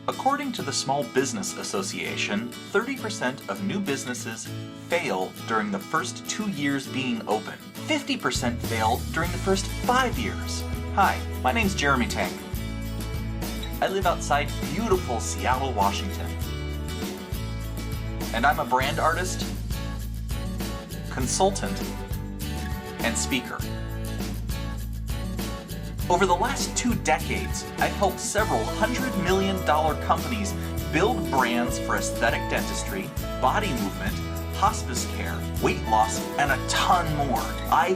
According to the Small Business Association, 30% of new businesses fail during the first 2 years being open. 50% fail during the first 5 years. Hi, my name's Jeremy Tank. I live outside beautiful Seattle, Washington. And I'm a brand artist, consultant, and speaker. Over the last 2 decades, I've helped several $100 million companies build brands for aesthetic dentistry, body movement, hospice care, weight loss, and a ton more. I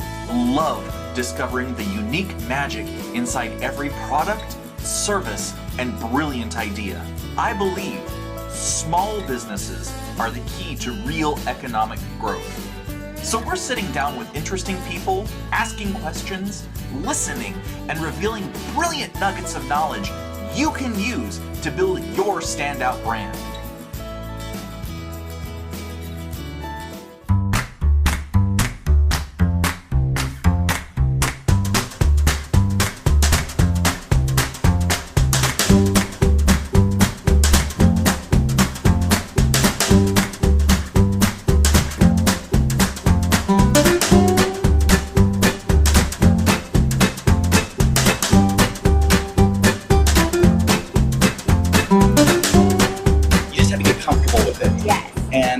love discovering the unique magic inside every product, service, and brilliant idea. I believe small businesses are the key to real economic growth. So we're sitting down with interesting people, asking questions, listening, and revealing brilliant nuggets of knowledge you can use to build your standout brand.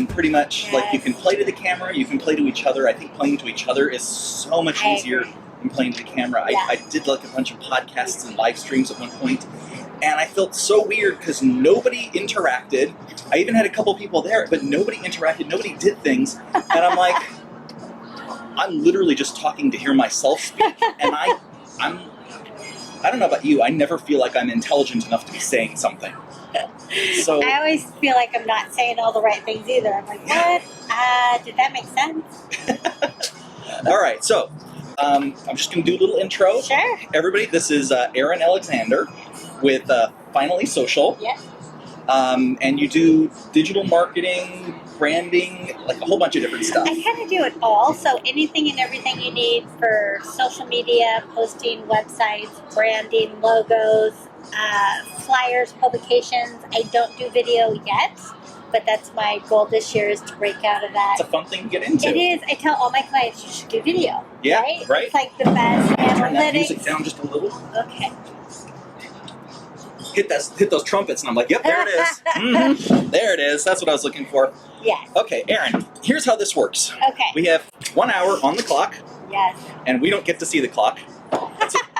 Pretty much, like, you can play to the camera, you can play to each other. I think playing to each other is so much easier than playing to the camera. I did like a bunch of podcasts and live streams at one point, and I felt so weird because nobody interacted. I even had a couple people there, but nobody interacted, nobody did things, and I'm like, I'm literally just talking to hear myself speak, and I don't know about you, I never feel like I'm intelligent enough to be saying something. So I always feel like I'm not saying all the right things either. I'm like, what? Did that make sense? All right, so I'm just going to do a little intro. Sure. Everybody, this is Erin Alexander with Finally Social. Yeah. And you do digital marketing, branding, like a whole bunch of different stuff. I kind of do it all. So anything and everything you need for social media, posting, websites, branding, logos, flyers, publications. I don't do video yet, but that's my goal this year, is to break out of that. It's a fun thing to get into. It is. I tell all my clients you should do video. Yeah, right. It's like the best analytics. Turn that music down just a little. Okay. Hit those trumpets, and I'm like, yep, there it is. Mm-hmm. There it is. That's what I was looking for. Yes. Okay, Erin, here's how this works. Okay. We have 1 hour on the clock. Yes. And we don't get to see the clock.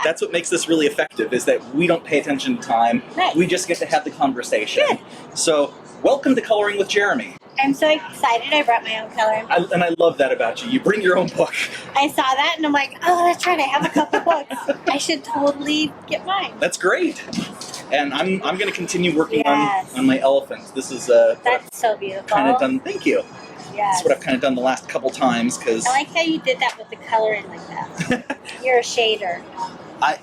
That's what makes this really effective, is that we don't pay attention to time. Nice. We just get to have the conversation. Good. So, welcome to Coloring with Jeremy. I'm so excited. I brought my own coloring book. And I love that about you. You bring your own book. I saw that and I'm like, oh, that's right. I have a couple books. I should totally get mine. That's great. And I'm going to continue working Yes. on my elephants. This is That's so beautiful. kind of done. Thank you. Yes. That's what I've kind of done the last couple times, because I like how you did that with the coloring like that. You're a shader. I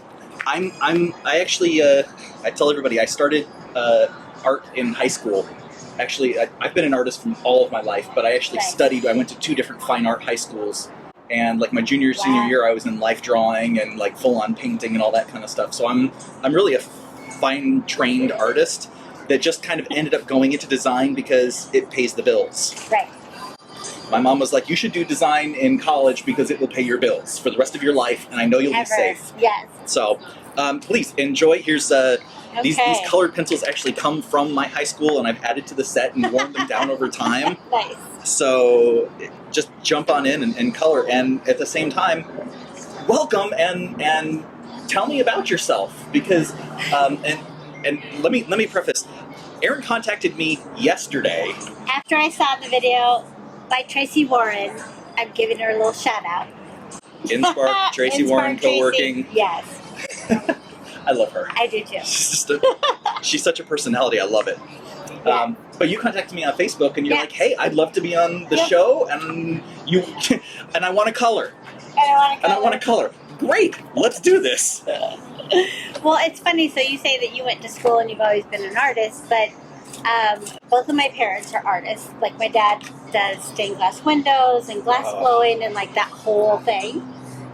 actually I tell everybody I started art in high school. Actually, I've been an artist from all of my life, but I actually studied. I went to 2 different fine art high schools, and like my junior, senior year, I was in life drawing and like full on painting and all that kind of stuff. So I'm really a fine trained artist that just kind of ended up going into design because it pays the bills. Right. My mom was like, you should do design in college because it will pay your bills for the rest of your life, and I know you'll be safe. Yes. So please enjoy. Here's these colored pencils actually come from my high school, and I've added to the set and worn them down over time. Nice. So just jump on in and color, and at the same time, welcome and tell me about yourself, because and let me preface. Erin contacted me yesterday. After I saw the video by Tracy Warren, I'm giving her a little shout out. InSpark, Tracy Warren, co-working. Yes. I love her. I do too. She's such a personality. I love it. Yeah. But you contacted me on Facebook, and you're like, "Hey, I'd love to be on the show, and and I want to color. And I want to color. Great, let's do this." Well, it's funny. So you say that you went to school and you've always been an artist, but both of my parents are artists. Like my dad does stained glass windows and glass blowing and like that whole thing.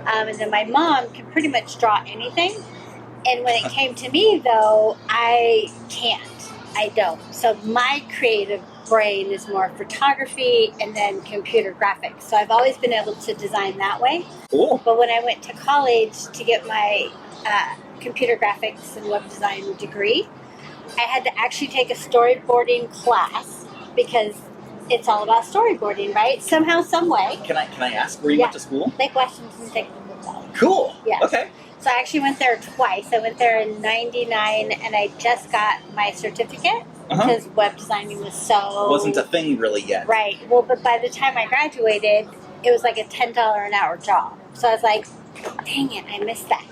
And then my mom can pretty much draw anything. And when it came to me, though, I can't. I don't. So my creative brain is more photography and then computer graphics. So I've always been able to design that way. Cool. But when I went to college to get my computer graphics and web design degree, I had to actually take a storyboarding class because it's all about storyboarding, right? Somehow, some way. Can I ask where you went to school? Lake Washington Technical College. Cool. Yeah. Okay. So I actually went there twice. I went there in '99, and I just got my certificate because web designing was so... Wasn't a thing really yet. Right. Well, but by the time I graduated, it was like a $10 an hour job. So I was like, dang it, I missed that.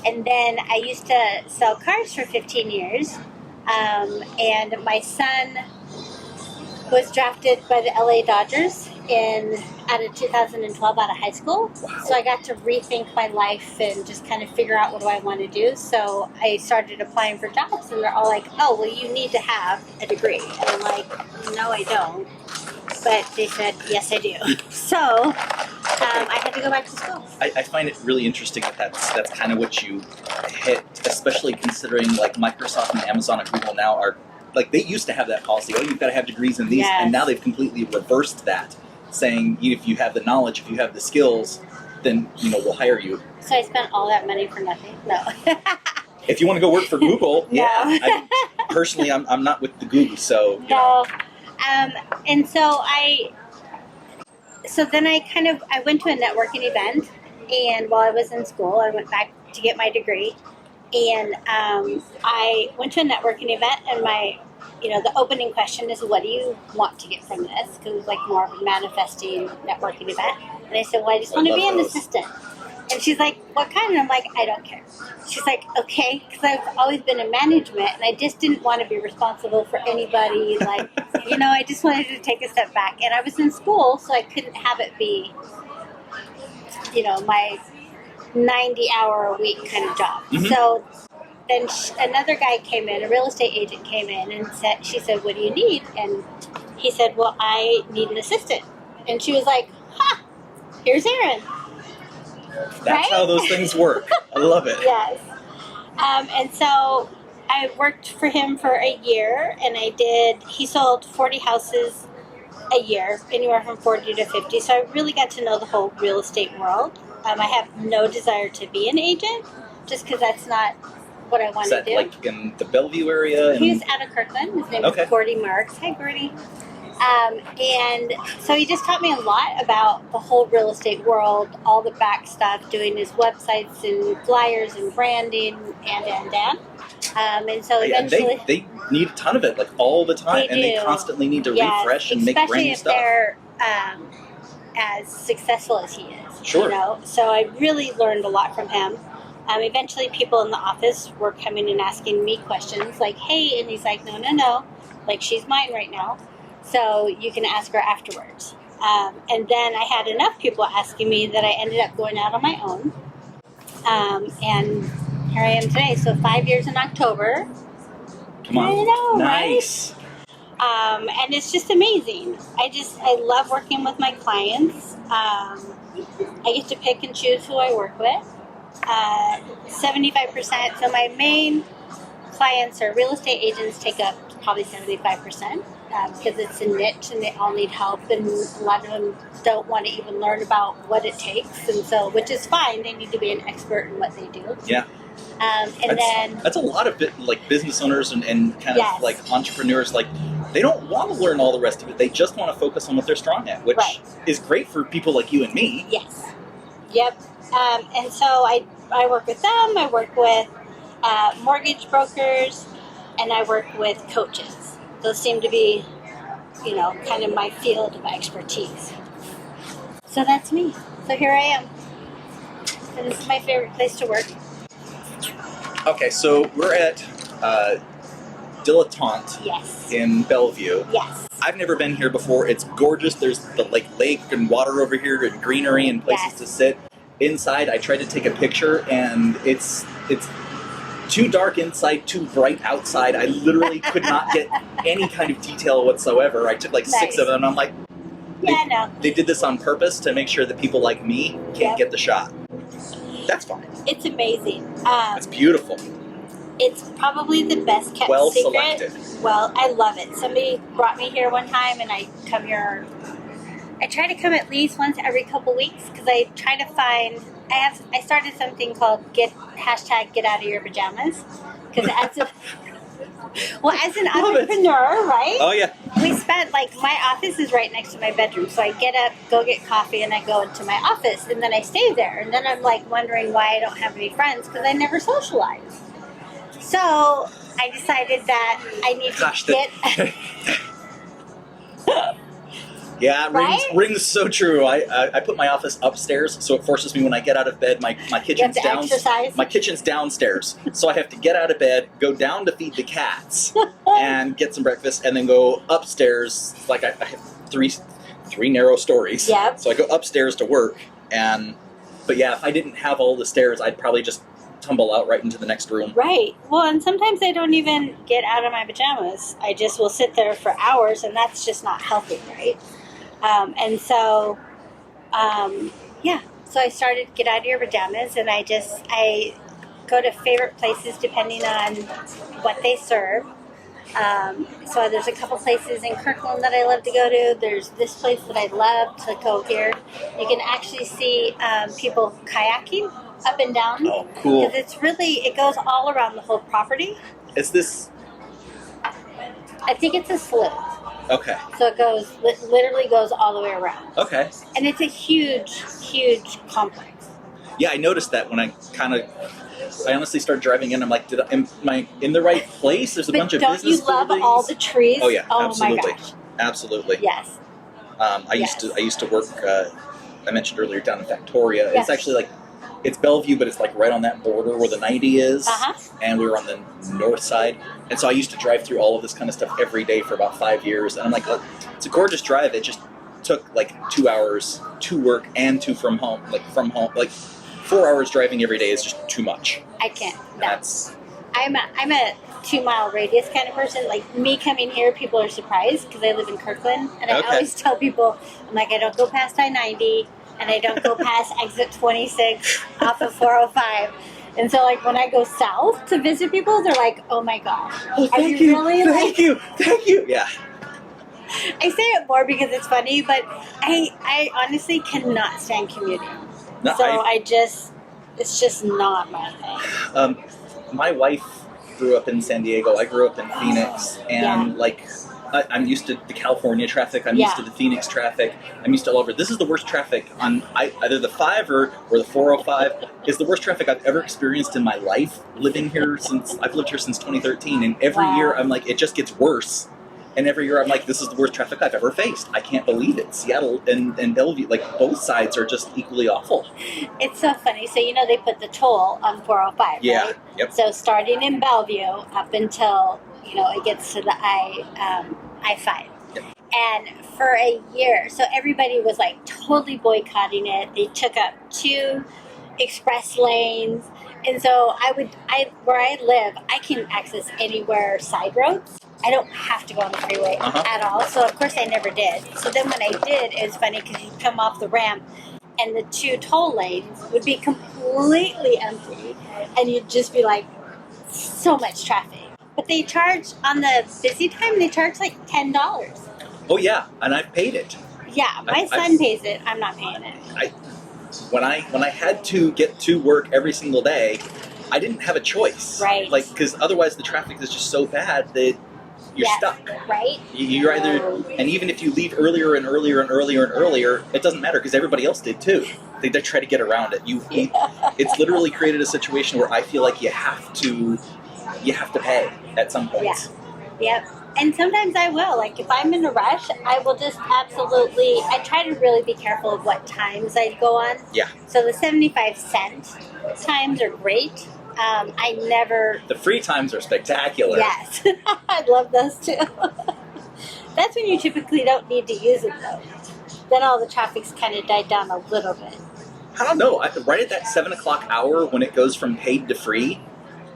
And then I used to sell cars for 15 years, and my son was drafted by the LA Dodgers out of 2012 out of high school. Wow. So I got to rethink my life and just kind of figure out what do I want to do. So I started applying for jobs, and they're all like, oh, well, you need to have a degree. And I'm like, no, I don't. But they said, yes, I do. So I had to go back to school. I find it really interesting that that's kind of what you hit, especially considering like Microsoft and Amazon and Google now are, like, they used to have that policy, oh, you've got to have degrees in these, Yes. and now they've completely reversed that, saying if you have the knowledge, if you have the skills, then, we'll hire you. So I spent all that money for nothing? No. If you want to go work for Google, No. yeah. Personally, I'm not with the Google, so... No. And so then I went to a networking event, and while I was in school, I went back to get my degree, and I went to a networking event, and the opening question is, what do you want to get from this? Because it was like more of a manifesting networking event. And I said, well, I just want to be an assistant. And she's like, what kind? And I'm like, I don't care. She's like, okay, because I've always been in management, and I just didn't want to be responsible for anybody. Like, I just wanted to take a step back. And I was in school, so I couldn't have it be, my 90-hour-a-week kind of job. Mm-hmm. So then another guy came in, a real estate agent came in, and she said, what do you need? And he said, well, I need an assistant. And she was like, here's Erin. That's right? how those things work. I love it. Yes. And so I worked for him for a year, and he sold 40 houses a year, anywhere from 40 to 50. So I really got to know the whole real estate world. I have no desire to be an agent, just because that's not what I want to do. Like in the Bellevue area? He was out of Kirkland. His name is Gordy Marks. Hi, Gordy. And so he just taught me a lot about the whole real estate world, all the back stuff, doing his websites and flyers and branding and. And so eventually... They need a ton of it, like all the time. They and they do. constantly need to refresh and make brand new stuff. Especially if they're as successful as he is. Sure. So I really learned a lot from him. Eventually people in the office were coming and asking me questions like, hey, and he's like, no, like, she's mine right now. So you can ask her afterwards. And then I had enough people asking me that I ended up going out on my own. And here I am today. So 5 years in October. Come on. I know, nice. Right? And it's just amazing. I love working with my clients. I get to pick and choose who I work with. 75%. So my main clients are real estate agents, take up probably 75%. Because it's a niche and they all need help, and a lot of them don't want to even learn about what it takes, and so, which is fine, they need to be an expert in what they do. Yeah. That's a lot of business owners and kind of like entrepreneurs, like, they don't want to learn all the rest of it, they just want to focus on what they're strong at, which is great for people like you and me. Yes. Yep. And so I work with them, I work with mortgage brokers, and I work with coaches. Those seem to be, kind of my field of expertise. So that's me. So here I am. And this is my favorite place to work. Okay, so we're at Dilettante in Bellevue. Yes. I've never been here before. It's gorgeous. There's the lake and water over here and greenery and places to sit. Inside, I tried to take a picture, and it's too dark inside, too bright outside. I literally could not get any kind of detail whatsoever. I took like 6 of them, and I'm like, they did this on purpose to make sure that people like me can't get the shot. That's fine. It's amazing. It's beautiful. It's probably the best kept Well secret. selected. Well, I love it. Somebody brought me here one time, and I come here. I try to come at least once every couple weeks because I try to find. I started something called get out of your pajamas because as an entrepreneur, right? Oh yeah. We spent my office is right next to my bedroom, so I get up, go get coffee, and I go into my office, and then I stay there, and then I'm wondering why I don't have any friends because I never socialize. So I decided that I need to get. Yeah, right? rings so true. I put my office upstairs, so it forces me when I get out of bed. My kitchen's exercise? My kitchen's downstairs, so I have to get out of bed, go down to feed the cats, and get some breakfast, and then go upstairs. I have three narrow stories, Yep. So I go upstairs to work. But yeah, if I didn't have all the stairs, I'd probably just tumble out right into the next room. Right. Well, and sometimes I don't even get out of my pajamas. I just will sit there for hours, and that's just not healthy, right? So I started Get Out of Your Pajamas, and I go to favorite places depending on what they serve. So there's a couple places in Kirkland that I love to go to. There's this place that I love to go here. You can actually see people kayaking up and down. Oh, cool. Because it goes all around the whole property. Is this? I think it's a slope. Okay. So it literally goes all the way around. Okay. And it's a huge, huge complex. Yeah, I noticed that when I honestly started driving in. I'm like, am I in the right place? There's a bunch of business buildings. Don't you love all the trees? Oh yeah, oh absolutely. My gosh. Absolutely. Yes. I used to work. I mentioned earlier down in Victoria. Yes. It's actually it's Bellevue, but it's right on that border where the 90 is. Uh-huh. And we were on the north side, and so I used to drive through all of this kind of stuff every day for about 5 years. And I'm like, oh, it's a gorgeous drive. It just took 2 hours to work and to from home. 4 hours driving every day is just too much. I can't. No. I'm a 2 mile radius kind of person. Me coming here, people are surprised because I live in Kirkland, and I always tell people, I'm I don't go past I-90, and I don't go past exit 26 off of 405. And so, when I go south to visit people, they're like, "Oh my gosh, oh, thank you, really thank you." Yeah. I say it more because it's funny, but I honestly cannot stand commuting. No, so it's just not my thing. My wife grew up in San Diego. I grew up in Phoenix, and I'm used to the California traffic. I'm used to the Phoenix traffic. I'm used to all over. This is the worst traffic on either the 5 or the 405 is the worst traffic I've ever experienced in my life. I've lived here since 2013, and every year I'm it just gets worse. And every year I'm this is the worst traffic I've ever faced. I can't believe it. Seattle and Bellevue, both sides are just equally awful. It's so funny. So, they put the toll on 405, yeah. right? Yep. So starting in Bellevue up until, it gets to the I-5. Yep. And for a year, so everybody was totally boycotting it. They took up 2 express lanes. And so where I live, I can access anywhere side roads. I don't have to go on the freeway at all. So, of course, I never did. So then when I did, it was funny because you'd come off the ramp and the 2 toll lanes would be completely empty. And you'd just be so much traffic. But they charge, on the busy time, they charge $10. Oh, yeah. And I've paid it. Yeah. My son pays it. I'm not paying it. When I had to get to work every single day, I didn't have a choice. Right. Because otherwise the traffic is just so bad that you're stuck. Right. You're either, and even if you leave earlier and earlier and earlier and earlier, it doesn't matter because everybody else did too. They try to get around it. It's literally created a situation where I feel you have to pay at some point. Yeah. Yep. And sometimes I will. If I'm in a rush, I will just I try to really be careful of what times I go on. Yeah. So the 75-cent times are great. The free times are spectacular. Yes. I love those too. That's when you typically don't need to use it though. Then all the traffic's kind of died down a little bit. I don't know. Right at that 7 o'clock hour when it goes from paid to free,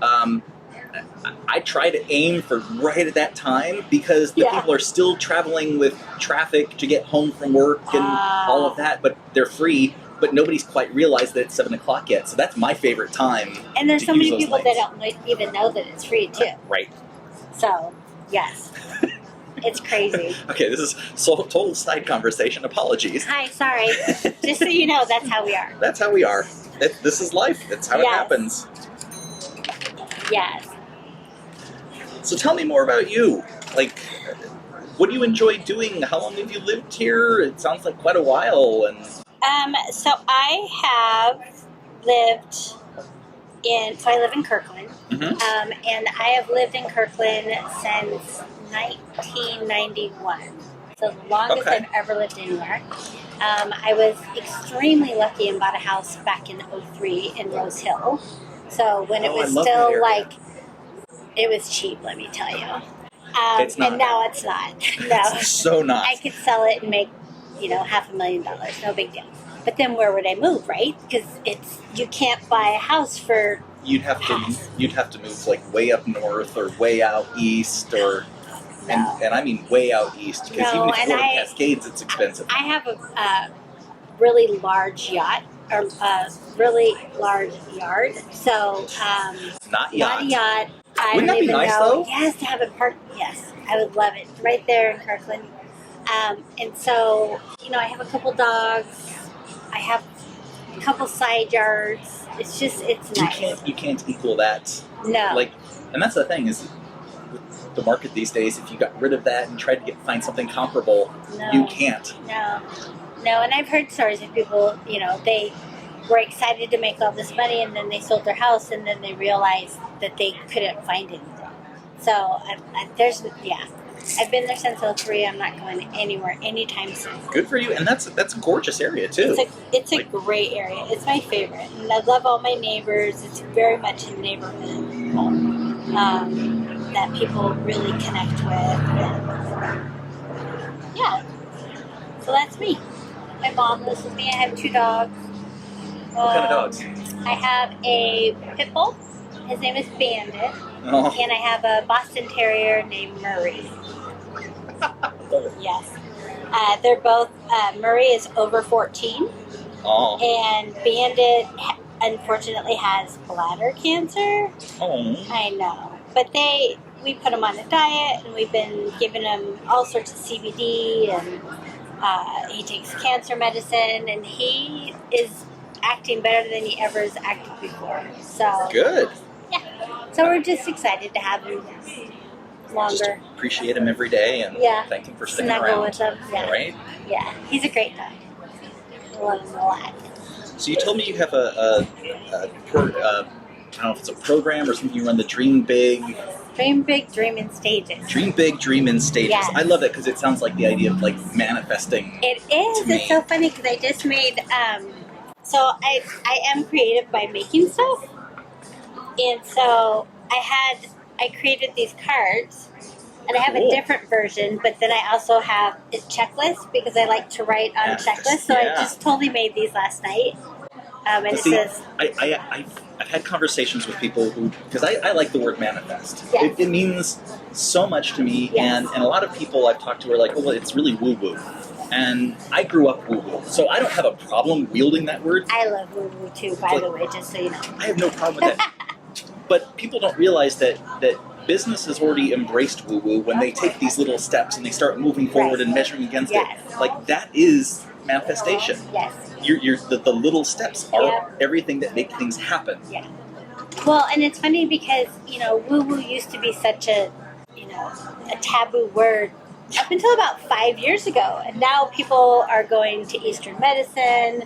I try to aim for right at that time because the people are still traveling with traffic to get home from work and all of that, but they're free. But nobody's quite realized that it's 7 o'clock yet, so that's my favorite time. And there's so many people lanes. that don't even know that it's free too. Right. So, Yes. It's crazy. Okay, this is total side conversation. Apologies. Hi, sorry. Just so you know, that's how we are. That's how we are. This is life. That's how it happens. Yes. So tell me more about you. Like, what do you enjoy doing? How long have you lived here? It sounds like quite a while. And so I have lived so I live in Kirkland. Mhm. And I have lived in Kirkland since 1991. So the longest Okay. I've ever lived anywhere. I was extremely lucky and bought a house back in '03 in Rose Hill. So when it Oh, I was love that still area. like, it was cheap, let me tell you. It's not. And now it's not. No. It's so not. I could sell it and make, $500,000, no big deal. But then where would I move, right? Because you can't buy a house for You'd have to move like way up north or way out east or and I mean way out east because No, even if you and go to Cascades, it's expensive. I have a really large yacht, or a really large yard. So, Not not a yacht. yacht. I Wouldn't don't that be even nice, know. though? Yes, to have it parked. Yes, I would love it. Right there in Kirkland. And so, I have a couple dogs. I have a couple side yards. It's nice. You can't equal that. No. Like, and that's the thing is, with the market these days, if you got rid of that and tried to find something comparable, No. you can't. No, and I've heard stories of people, they were excited to make all this money and then they sold their house and then they realized that they couldn't find anything. So, I've been there since '03. I'm not going anywhere anytime soon. Good for you, and that's a gorgeous area too. It's a great area. It's my favorite. And I love all my neighbors. It's very much a neighborhood that people really connect with. And, yeah. So that's me. My mom lives with me. I have 2 dogs. What kind of dogs? I have a pit bull. His name is Bandit. Oh. And I have a Boston Terrier named Murray. Yes. They're both, Murray is over 14. Oh. And Bandit, unfortunately, has bladder cancer. Oh. I know. But we put him on a diet, and we've been giving him all sorts of CBD, and he takes cancer medicine, and he is acting better than he ever has acted before. So Good. yeah. So we're just excited to have him longer. Just appreciate him every day and thank him for sticking Snuggle around. with him. Yeah. Right? Yeah. He's a great dog. I love him a lot. So you told me you have I don't know if it's a program or something. You run the Dream Big. Dream big, dream in stages. Dream Big, Dream in Stages. Yes. I love that because it sounds like the idea of like manifesting. It is. To me. It's so funny because I just made. So I am creative by making stuff, and so I created these cards, and I have a Cool. different version. But then I also have a checklist because I like to write on Yes. checklists. So Yeah. I just totally made these last night. And But it see, says, I've had conversations with people who, because I like the word manifest. Yes. It means so much to me, Yes. and a lot of people I've talked to are like, oh, well, it's really woo-woo. And I grew up woo-woo, so I don't have a problem wielding that word. I love woo woo too, by the way, just so you know. I have no problem with that. But people don't realize that business has already embraced woo-woo when they take these little steps and they start moving forward Right. and measuring against Yes. it. Like, that is manifestation. Yes. The little steps are Yep. everything that make things happen. Yeah. Well, and it's funny because, woo woo used to be such a taboo word up until about 5 years ago. And now people are going to Eastern medicine.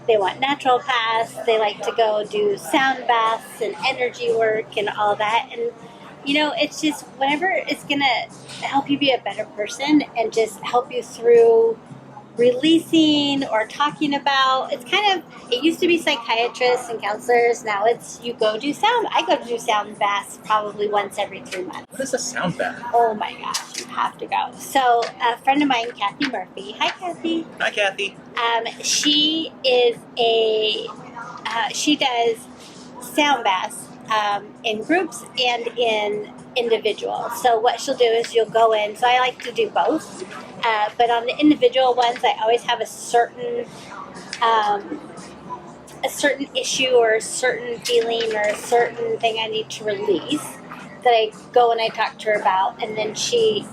They want naturopaths. They like to go do sound baths and energy work and all that. And, it's just whatever it's going to help you be a better person and just help you through releasing or talking about. It used to be psychiatrists and counselors. Now it's you go do sound. I go do sound baths probably once every 3 months. What is a sound bath? Oh my gosh, you have to go. So a friend of mine, Kathy Murphy. Hi, Kathy. Hi, Kathy. She is she does sound baths in groups and in individuals. So what she'll do is you'll go in. So I like to do both. But on the individual ones, I always have a certain issue or a certain feeling or a certain thing I need to release. that I go and I talk to her about, and then she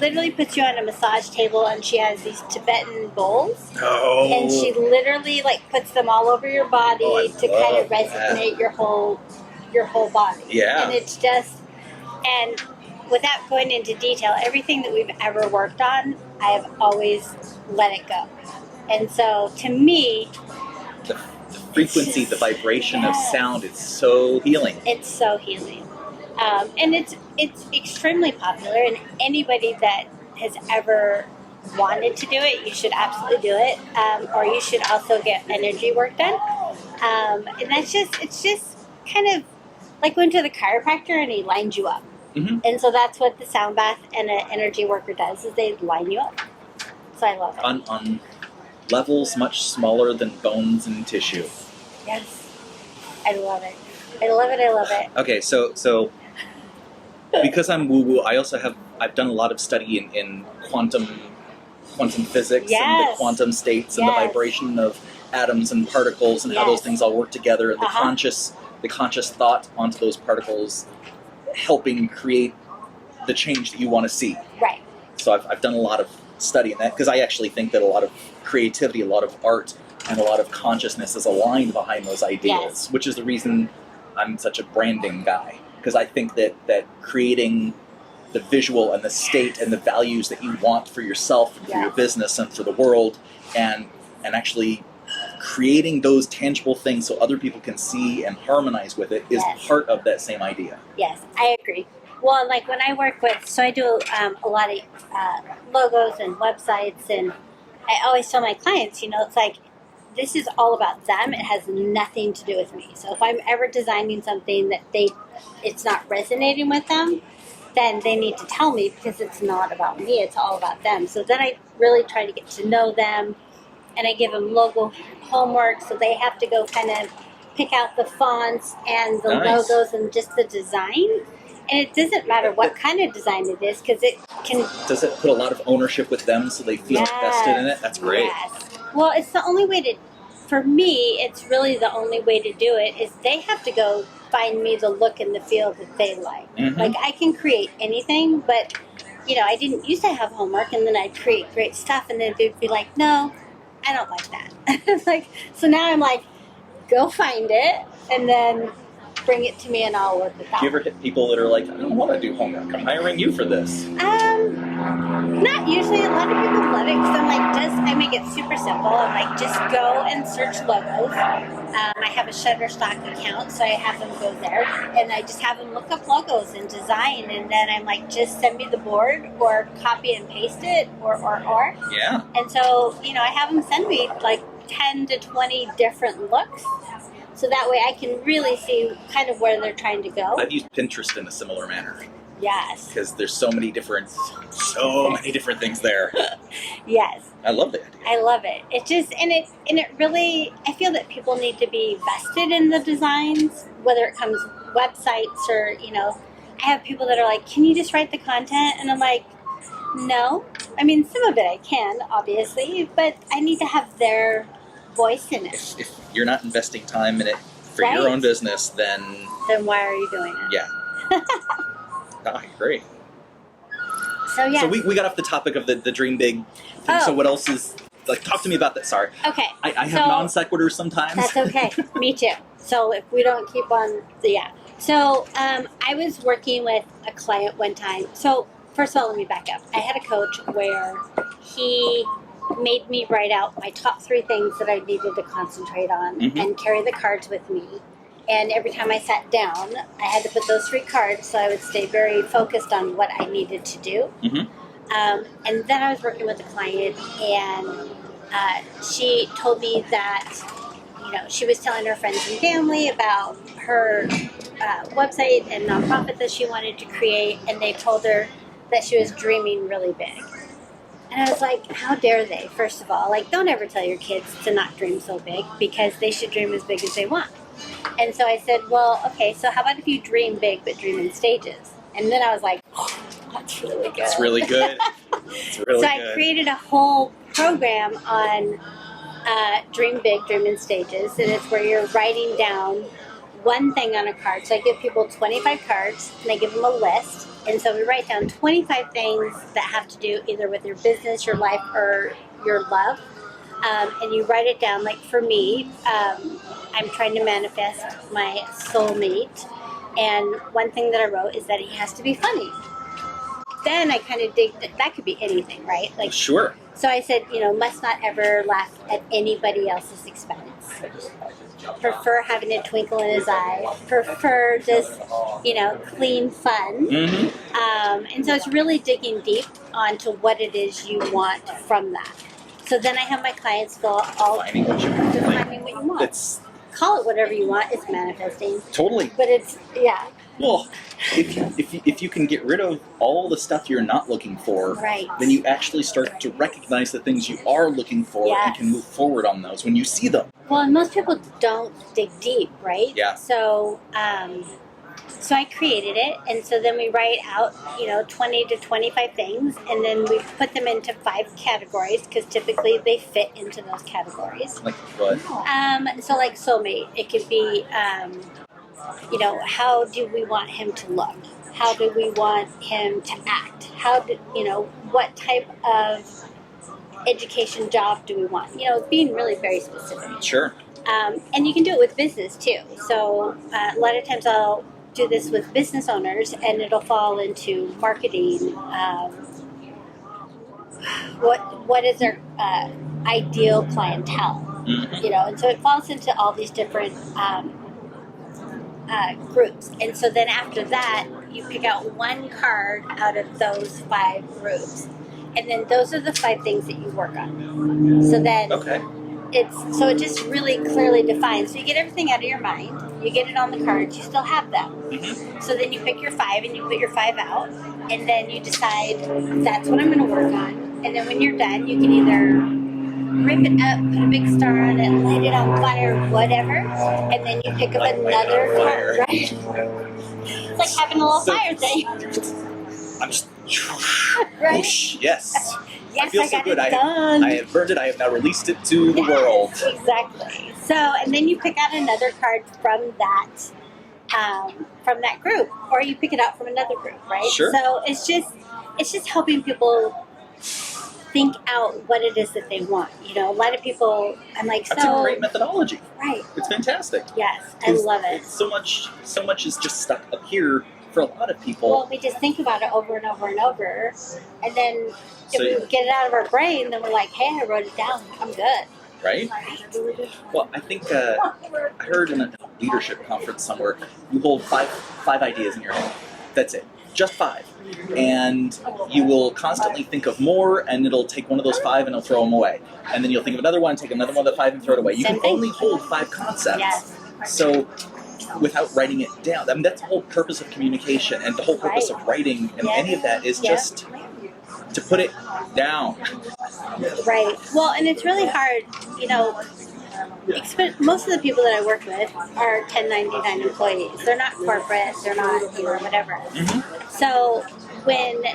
literally puts you on a massage table, and she has these Tibetan bowls, and she literally like puts them all over your body to kind of resonate your whole body. Yeah. And it's just, and without going into detail, everything that we've ever worked on, I have always let it go. And so to me, the frequency, the vibration of sound is so healing. It's so healing. And it's extremely popular, and anybody that has ever wanted to do it, you should absolutely do it. Or you should also get energy work done. And it's just kind of like going to the chiropractor and he lines you up. Mm-hmm. And so that's what the sound bath and an energy worker does, is they line you up. So I love it. On levels much smaller than bones and tissue. Yes. I love it. I love it. I love it. Okay, so because I'm woo-woo, I've done a lot of study in quantum physics and the quantum states and the vibration of atoms and particles and how those things all work together, and the conscious thought onto those particles helping create the change that you want to see. Right. So I've done a lot of study in that, because I actually think that a lot of creativity, a lot of art, and a lot of consciousness is aligned behind those ideas, which is the reason I'm such a branding guy, because I think that creating the visual and the state and the values that you want for yourself and for your business and for the world, and actually creating those tangible things so other people can see and harmonize with it is part of that same idea. Yes, I agree. Well, like when I work with, so I do a lot of logos and websites, and I always tell my clients, it's like, this is all about them. It has nothing to do with me. So if I'm ever designing something that it's not resonating with them, then they need to tell me, because it's not about me. It's all about them. So then I really try to get to know them, and I give them logo homework, so they have to go kind of pick out the fonts and the logos and just the design. And it doesn't matter what kind of design it is, because it can... Does it put a lot of ownership with them so they feel invested in it? That's great. Yes. Well, it's the only way to... For me, it's really the only way to do it is they have to go find me the look and the feel that they like. Mm-hmm. Like, I can create anything, but, I didn't used to have homework, and then I'd create great stuff, and then they'd be like, no, I don't like that. So now I'm like, go find it, and then bring it to me, and I'll work with that. Do you ever hit people that are like, I don't want to do homework, I'm hiring you for this? Not usually. A lot of people love it, because I'm like, I make it super simple. I'm like, just go and search logos. I have a Shutterstock account, so I have them go there, and I just have them look up logos and design, and then I'm like, just send me the board, or copy and paste it, or. Yeah. And so, I have them send me like 10 to 20 different looks, so that way I can really see kind of where they're trying to go. I've used Pinterest in a similar manner. Yes. Because there's so many different things there. Yes. I love that idea. I love it. It just, and it really, I feel that people need to be vested in the designs, whether it comes websites or, I have people that are like, can you just write the content? And I'm like, no. I mean, some of it I can, obviously, but I need to have their voice in it. If you're not investing time in it for your own business, then why are you doing it? Yeah. I agree. So So we got off the topic of the dream big thing. So what else is, like, talk to me about that. Sorry. Okay. I have non sequiturs sometimes. That's okay. Me too. So if we don't keep on, So I was working with a client one time. So first of all, let me back up. I had a coach where he made me write out my top 3 things that I needed to concentrate on and carry the cards with me. And every time I sat down, I had to put those 3 cards so I would stay very focused on what I needed to do. And then I was working with a client, and she told me that, she was telling her friends and family about her website and nonprofit that she wanted to create, and they told her that she was dreaming really big. And I was like, how dare they, first of all? Like, don't ever tell your kids to not dream so big, because they should dream as big as they want. And so I said, well, okay, so how about if you dream big but dream in stages? And then I was like, oh, that's really good. It's really good. It's really so good. I created a whole program on dream big, dream in stages. And it's where you're writing down one thing on a card. So I give people 25 cards, and I give them a list. And so we write down 25 things that have to do either with your business, your life, or your love. And you write it down. Like for me, I'm trying to manifest my soulmate. And one thing that I wrote is that he has to be funny. Then I kind of dig that could be anything, right? Like Sure. So I said, must not ever laugh at anybody else's expense. Prefer having a twinkle in his eye. Prefer just, clean fun. Mm-hmm. And so it's really digging deep onto what it is you want from that. So then I have my clients go all Finding what you want. defining what you want. It's Call it whatever you want. It's manifesting. totally. But it's, yeah. Well, if you can get rid of all the stuff you're not looking for, Right. then you actually start to recognize the things you are looking for and Yes. can move forward on those when you see them. Well, and most people don't dig deep, right? Yeah. So, so I created it, and so then we write out, 20 to 25 things, and then we put them into 5 categories because typically they fit into those categories. Like what? So like soulmate, it could be, how do we want him to look? How do we want him to act? What type of education job do we want? Being really very specific. Sure. And you can do it with business too. So a lot of times I'll do this with business owners, and it'll fall into marketing. What is their ideal clientele? Mm-hmm. And so it falls into all these different groups. And so then after that, you pick out one card out of those 5 groups, and then those are the 5 things that you work on. So then. Okay. It just really clearly defines. So you get everything out of your mind, you get it on the cards, you still have them. Mm-hmm. So then you pick your 5 and you put your 5 out, and then you decide that's what I'm going to work on. And then when you're done, you can either rip it up, put a big star on it, light it on fire, whatever, and then you pick up another card, right? It's like having a little fire thing. I'm just. Right? Whoosh, yes. Yes, I feel I so got good. it done. I have burned it. I have now released it to the world. Exactly. So, and then you pick out another card from that group, or you pick it out from another group, right? Sure. So it's just helping people think out what it is that they want. A lot of people, I'm like, That's a great methodology. Right. It's fantastic. Yes, I love it. So much is just stuck up here for a lot of people. Well, we just think about it over and over and over, and then if we get it out of our brain, then we're like, hey, I wrote it down. I'm good. Right? Well, I think I heard in a leadership conference somewhere, you hold five ideas in your head. That's it. Just 5. And you will constantly think of more, and it'll take one of those 5 and it'll throw them away. And then you'll think of another one, take another one of the 5 and throw it away. You Same can thing. only hold 5 concepts. Yes. So without writing it down. I mean, that's the whole purpose of communication, and the whole purpose of writing and any of that is just to put it down. Right. Well, and it's really hard, most of the people that I work with are 1099 employees. They're not corporate. They're not, whatever. Mm-hmm. So when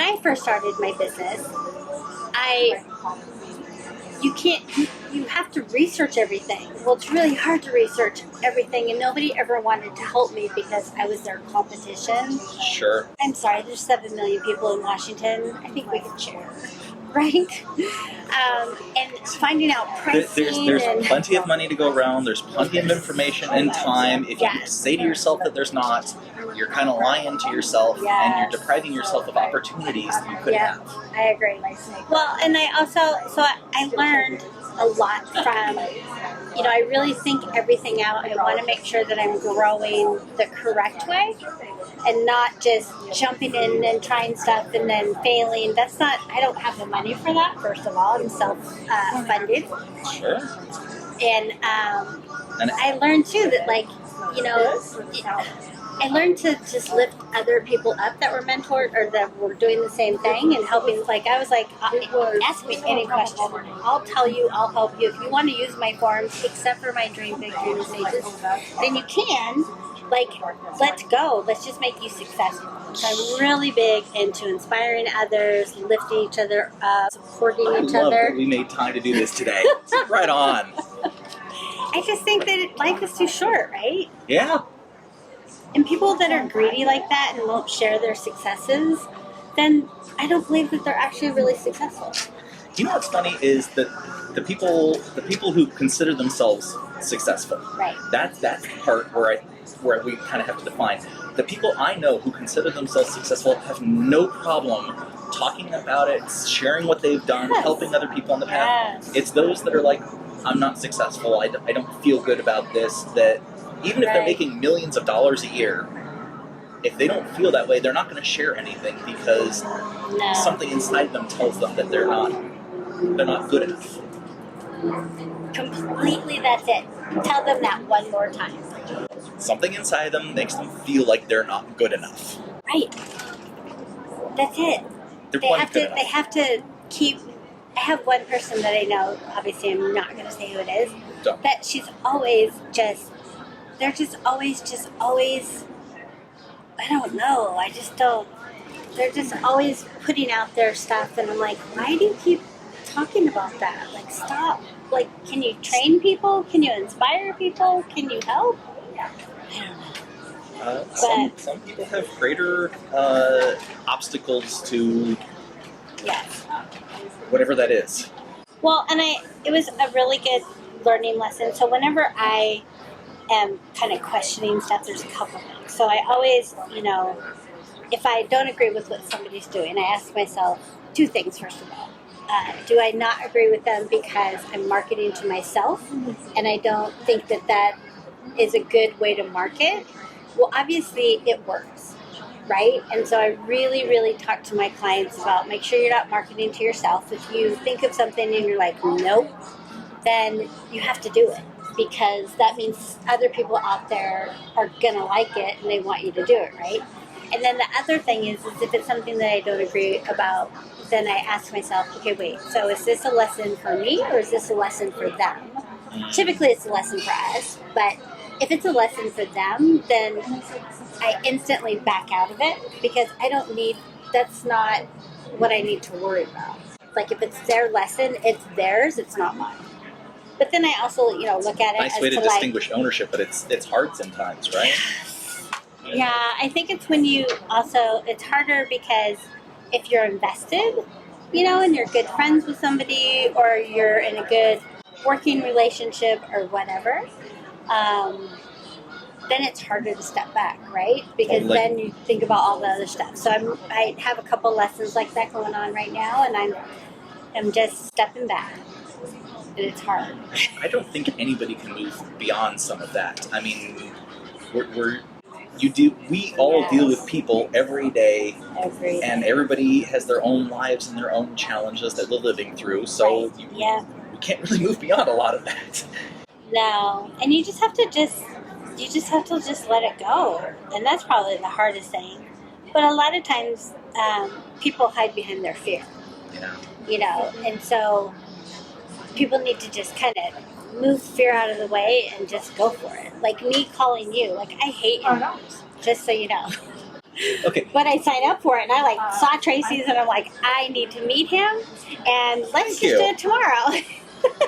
I first started my business, you have to research everything. Well, it's really hard to research everything, and nobody ever wanted to help me because I was their competition. Sure. I'm sorry, there's 7 million people in Washington. I think we could share, right? And finding out pricing. There's and plenty of money to go around. There's plenty of information and time. If you say to yourself that there's not, you're kind of lying to yourself, and you're depriving yourself of opportunities that you could have. I agree. Well, and I learned a lot from, I really think everything out. I want to make sure that I'm growing the correct way and not just jumping in and trying stuff and then failing. I don't have the money for that, first of all. I'm self-funded. Sure. And I learned too that, I learned to just lift other people up that were mentored or that were doing the same thing and helping. I was like, ask me any question. I'll tell you, I'll help you. If you want to use my forms, except for my Dream Big, Dream Stages, then you can. Let's go. Let's just make you successful. So I'm really big into inspiring others, lifting each other up, supporting each I love other. that we made time to do this today. Right on. I just think that life is too short, right? Yeah. And people that are greedy like that and won't share their successes, then I don't believe that they're actually really successful. You know what's funny is that the people who consider themselves successful. Right. That's the part where we kind of have to define. The people I know who consider themselves successful have no problem talking about it, sharing what they've done, Yes. helping other people on the path. Yes. It's those that are like, I'm not successful, I don't feel good about this, that even if they're Right. making millions of dollars a year, if they don't feel that way, they're not going to share anything because No. something inside them tells them that they're not good enough. Completely, that's it. Tell them that one more time. Something inside them makes them feel like they're not good enough. Right. That's it. They're They quite have good to. enough. They have to keep. I have one person that I know. Obviously, I'm not going to say who it is. Don't. That she's always just. They're just always. I don't know. I just don't. They're just always putting out their stuff, and I'm like, why do you keep talking about that? Like, stop. Like, can you train people? Can you inspire people? Can you help? I don't know. Some people have greater obstacles to Yes. whatever that is. Well, and it was a really good learning lesson. So whenever I am kind of questioning stuff, there's a couple things. So I always, if I don't agree with what somebody's doing, I ask myself two things, first of all. Do I not agree with them because I'm marketing to myself and I don't think that that is a good way to market? Well, obviously it works, right? And so I really, really talk to my clients about make sure you're not marketing to yourself. If you think of something and you're like, nope, then you have to do it because that means other people out there are going to like it and they want you to do it, right? And then the other thing is if it's something that I don't agree about, then I ask myself, okay, wait, so is this a lesson for me or is this a lesson for them? Typically it's a lesson for us, but if it's a lesson for them, then I instantly back out of it because that's not what I need to worry about. Like if it's their lesson, it's theirs, it's not mine. But then I also, look at it Nice as way to to distinguish ownership, but it's hard sometimes, right? Yeah, I think it's when it's harder because if you're invested, and you're good friends with somebody or you're in a good working relationship or whatever, then it's harder to step back, right? Because then you think about all the other stuff. So I have a couple lessons like that going on right now, and I'm just stepping back. And it's hard. I don't think anybody can move beyond some of that. I mean, we all deal with people every day, and everybody has their own lives and their own challenges that they're living through. So right. we can't really move beyond a lot of that. No, and you just have to let it go, and that's probably the hardest thing. But a lot of times, people hide behind their fear. And so people need to just kind of move fear out of the way and just go for it. Like me calling you, like I hate interviews, just so you know. Okay. But I signed up for it, and I saw Tracy's, and I'm like, I need to meet him, and let's just do it tomorrow.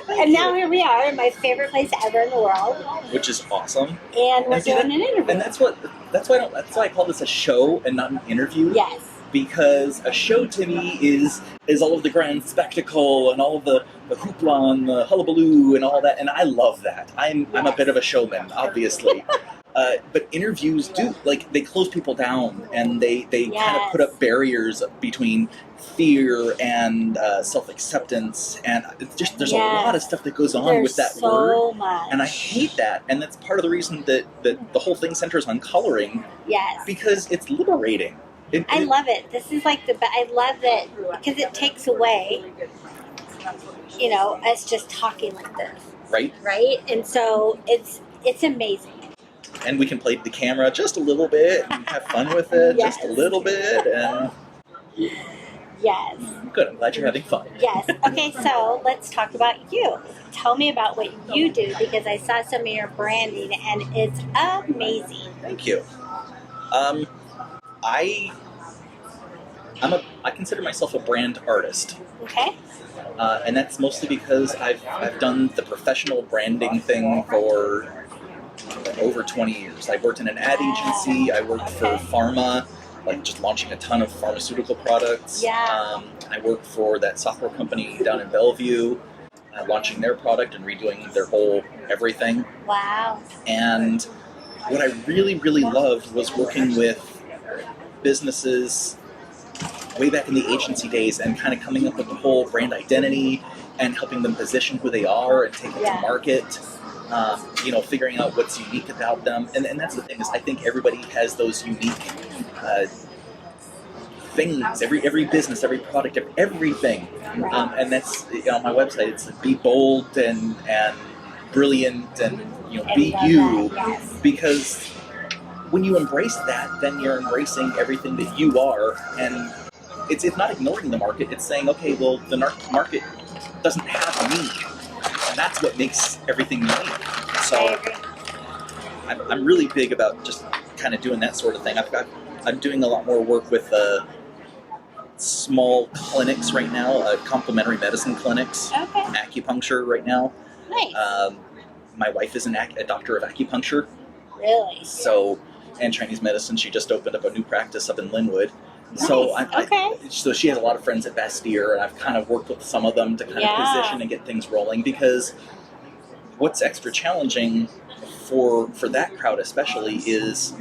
And now here we are in my favorite place ever in the world, which is awesome. And we're doing an interview. And that's why I call this a show and not an interview. Yes. Because a show to me is all of the grand spectacle and all of the hoopla and the hullabaloo and all that, and I love that. I'm a bit of a showman, obviously. But interviews they close people down, and they kind of put up barriers between fear and self-acceptance, and there's a lot of stuff that goes on with that word. Much. And I hate that, and that's part of the reason that the whole thing centers on coloring. Yes. Because it's liberating. I love it. This is like I love that because it takes away, us just talking like this. Right. Right? And so it's amazing. And we can play the camera just a little bit and have fun with it, Yes. just a little bit. And yes. Good. I'm glad you're having fun. Yes. Okay, so let's talk about you. Tell me about what you do because I saw some of your branding and it's amazing. Thank you. I consider myself a brand artist. Okay. And that's mostly because I've done the professional branding thing for over 20 years. I worked in an ad agency. I worked for pharma, like just launching a ton of pharmaceutical products. Yeah. I worked for that software company down in Bellevue, launching their product and redoing their whole everything. Wow. And what I really, really loved was working with businesses way back in the agency days and kind of coming up with the whole brand identity and helping them position who they are and take it to market. Figuring out what's unique about them. And that's the thing, is I think everybody has those unique things, every business, every product, everything. And that's, on my website, it's be bold and brilliant and, be you. Yes. Because when you embrace that, then you're embracing everything that you are. And it's not ignoring the market. It's saying, okay, well, the market doesn't have me. And that's what makes everything unique. So I'm really big about just kind of doing that sort of thing. I'm doing a lot more work with small clinics right now, complementary medicine clinics, acupuncture right now. Nice. My wife is a doctor of acupuncture. Really? So, and Chinese medicine. She just opened up a new practice up in Linwood. Nice. So so she has a lot of friends at Bastyr, and I've kind of worked with some of them to kind of position and get things rolling, because what's extra challenging for that crowd especially is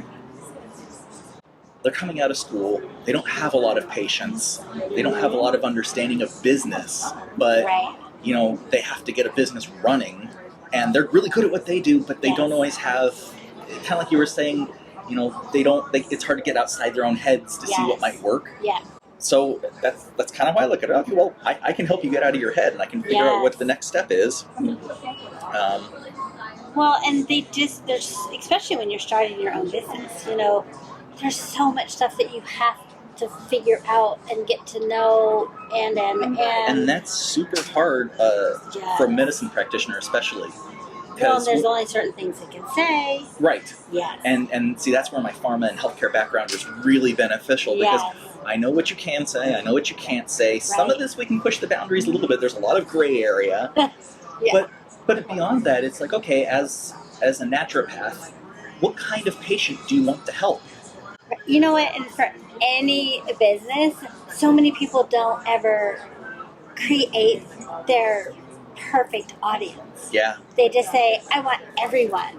they're coming out of school, they don't have a lot of patience, they don't have a lot of understanding of business, but they have to get a business running, and they're really good at what they do, but they don't always have, kind of like you were saying, it's hard to get outside their own heads to see what might work. Yeah. So that's kind of why I look at it. Okay, well, I can help you get out of your head, and I can figure out what the next step is. Well, and there's, especially when you're starting your own business, there's so much stuff that you have to figure out and get to know, and that's super hard for a medicine practitioner, especially. Well, there's only certain things they can say. Right. Yeah. And see, that's where my pharma and healthcare background is really beneficial, because I know what you can say, I know what you can't say. Right. Some of this we can push the boundaries a little bit. There's a lot of gray area. But beyond that, it's like, okay, as a naturopath, what kind of patient do you want to help? You know what? And for any business, so many people don't ever create their perfect audience. Yeah. They just say, I want everyone.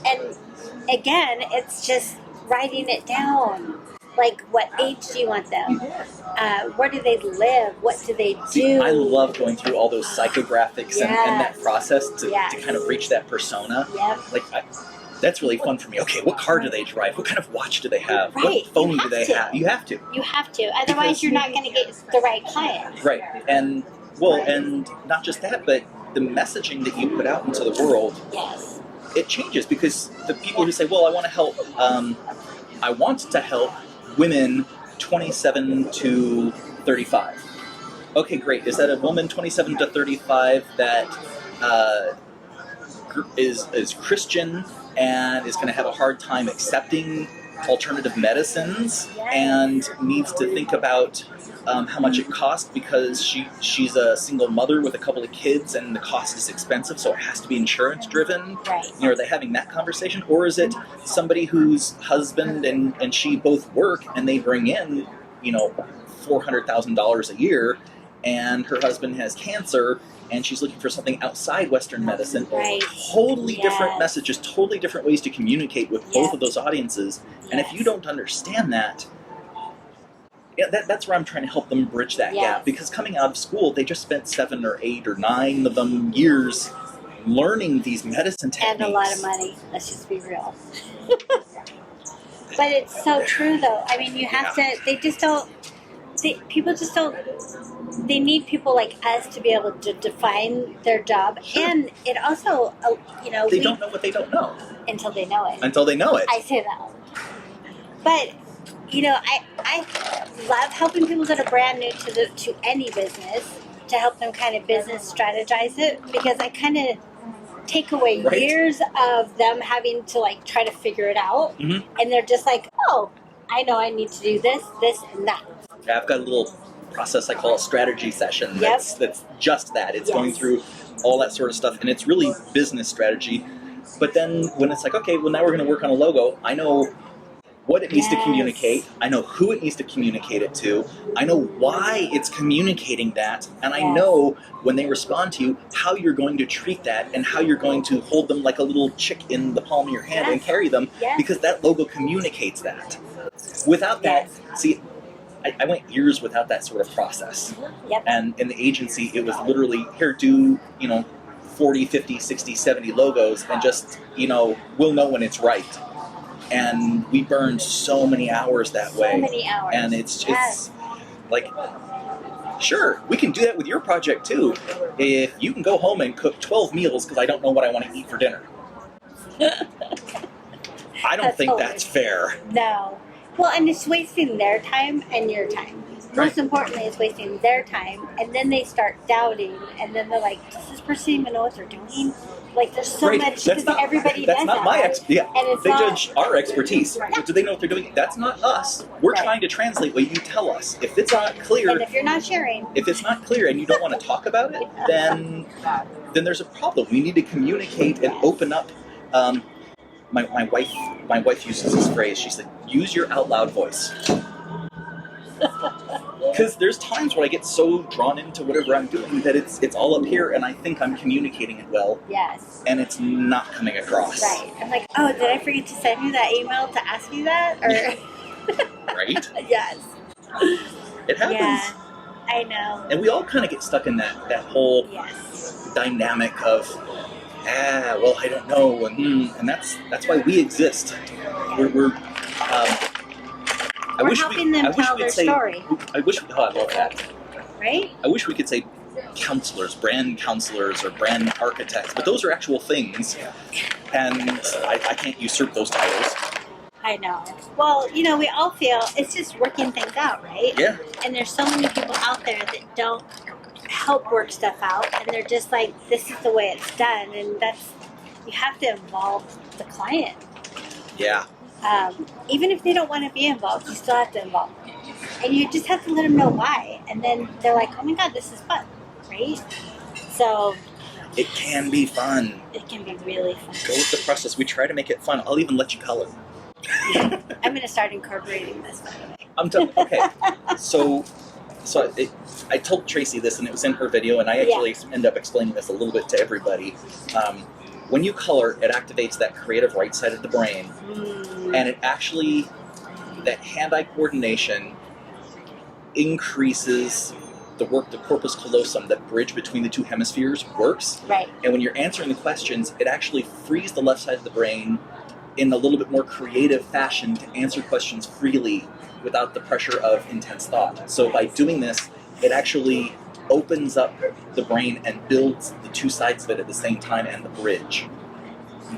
And again, it's just writing it down. Like, what age do you want them? Where do they live? What do they do? See, I love going through all those psychographics and that process to kind of reach that persona. Yep. Like, that's really fun for me. Okay, what car do they drive? What kind of watch do they have? Right. What phone do they have? You have to. You have to. Otherwise, you're not going to get the right client. Right. And, and not just that, but the messaging that you put out into the world, it changes, because the people who say, well, I want to help women 27 to 35. Okay, great. Is that a woman 27 to 35 that is Christian and is going to have a hard time accepting alternative medicines and needs to think about how much it costs because she's a single mother with a couple of kids and the cost is expensive, so it has to be insurance driven? Right. Are they having that conversation? Or is it somebody whose husband and she both work and they bring in, $400,000 a year, and her husband has cancer and she's looking for something outside Western medicine? Right. Totally different messages, totally different ways to communicate with both of those audiences. And if you don't understand that, that's where I'm trying to help them bridge that gap. Because coming out of school, they just spent 7 or 8 or 9 of them years learning these medicine techniques. And a lot of money. Let's just be real. But it's so true, though. I mean, you have to. People just don't. They need people like us to be able to define their job, and it also, they don't know what they don't know until they know it. Until they know it. I say that, but I love helping people that are brand new to any business, to help them kind of business strategize it, because I kind of take away years of them having to try to figure it out, and they're just like, oh, I know I need to do this, and that. I've got a little process I call a strategy session. Yep. That's just that. It's Yes. going through all that sort of stuff, and it's really business strategy. But then when it's like, okay, well now we're going to work on a logo, I know what it needs to Yes. communicate. I know who it needs to communicate it to. I know why it's communicating that. And I Yes. know when they respond to you, how you're going to treat that and how you're going to hold them like a little chick in the palm of your hand and Yes. carry them, Yes. because that logo communicates that. Without that, Yes. see, I went years without that sort of process. Yep. And in the agency, it was literally, here, do, 40, 50, 60, 70 logos, and just, we'll know when it's right. And we burned so many hours that way. So many hours. And it's Yes. like, sure, we can do that with your project too. If you can go home and cook 12 meals because I don't know what I want to eat for dinner. I don't That's think hilarious. that's fair. No. Well, and it's wasting their time and your time. Right. Most importantly, it's wasting their time, and then they start doubting, and then they're like, "Does this person even know what they're doing?" Like, there's so Right. much That's because not, everybody that's does not that. my right? yeah. And it's They not, judge our expertise. Right. But do they know what they're doing? That's not us. We're Right. trying to translate what you tell us. If it's not clear, And if you're not sharing, if it's not clear and you don't want to talk about it, then there's a problem. We need to communicate and open up. My wife uses this phrase. She said, "Use your out loud voice." Because there's times where I get so drawn into whatever I'm doing that it's all up here, and I think I'm communicating it well, yes. and it's not coming across. Right. I'm like, oh, did I forget to send you that email to ask you that? Or Right? yes. It happens. Yeah. I know. And we all kind of get stuck in that whole Yes. dynamic of, well, I don't know, and that's why we exist. We're I We're wish helping them tell their story. I love that. Right? I wish we could say counselors, brand counselors, or brand architects, but those are actual things, and I can't usurp those titles. I know. Well, we all feel it's just working things out, right? Yeah. And there's so many people out there that don't help work stuff out, and they're just like, this is the way it's done, and you have to involve the client. Yeah. Even if they don't want to be involved, you still have to involve them. And you just have to let them know why. And then they're like, oh my God, this is fun, right? So It can be fun. it can be really fun. Go with the process. We try to make it fun. I'll even let you color. I'm going to start incorporating this, by the way. I'm done. Okay. So I told Tracy this, and it was in her video, and I actually end up explaining this a little bit to everybody. When you color, it activates that creative right side of the brain, and it actually, that hand-eye coordination increases the corpus callosum, that bridge between the two hemispheres works. Right. And when you're answering the questions, it actually frees the left side of the brain in a little bit more creative fashion to answer questions freely without the pressure of intense thought. So by doing this, it actually opens up the brain and builds the two sides of it at the same time, and the bridge.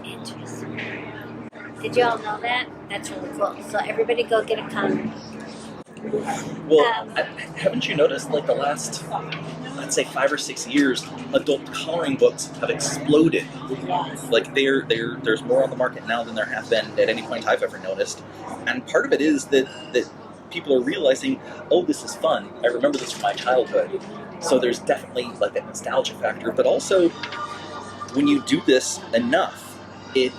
Interesting. Did you all know that? That's really cool. So everybody go get a color. Well, haven't you noticed, like, the last, let's say, 5 or 6 years, adult coloring books have exploded. Yes. Like, there's more on the market now than there have been at any point I've ever noticed. And part of it is that people are realizing, oh, this is fun. I remember this from my childhood. So there's definitely, like, that nostalgia factor. But also, when you do this enough, it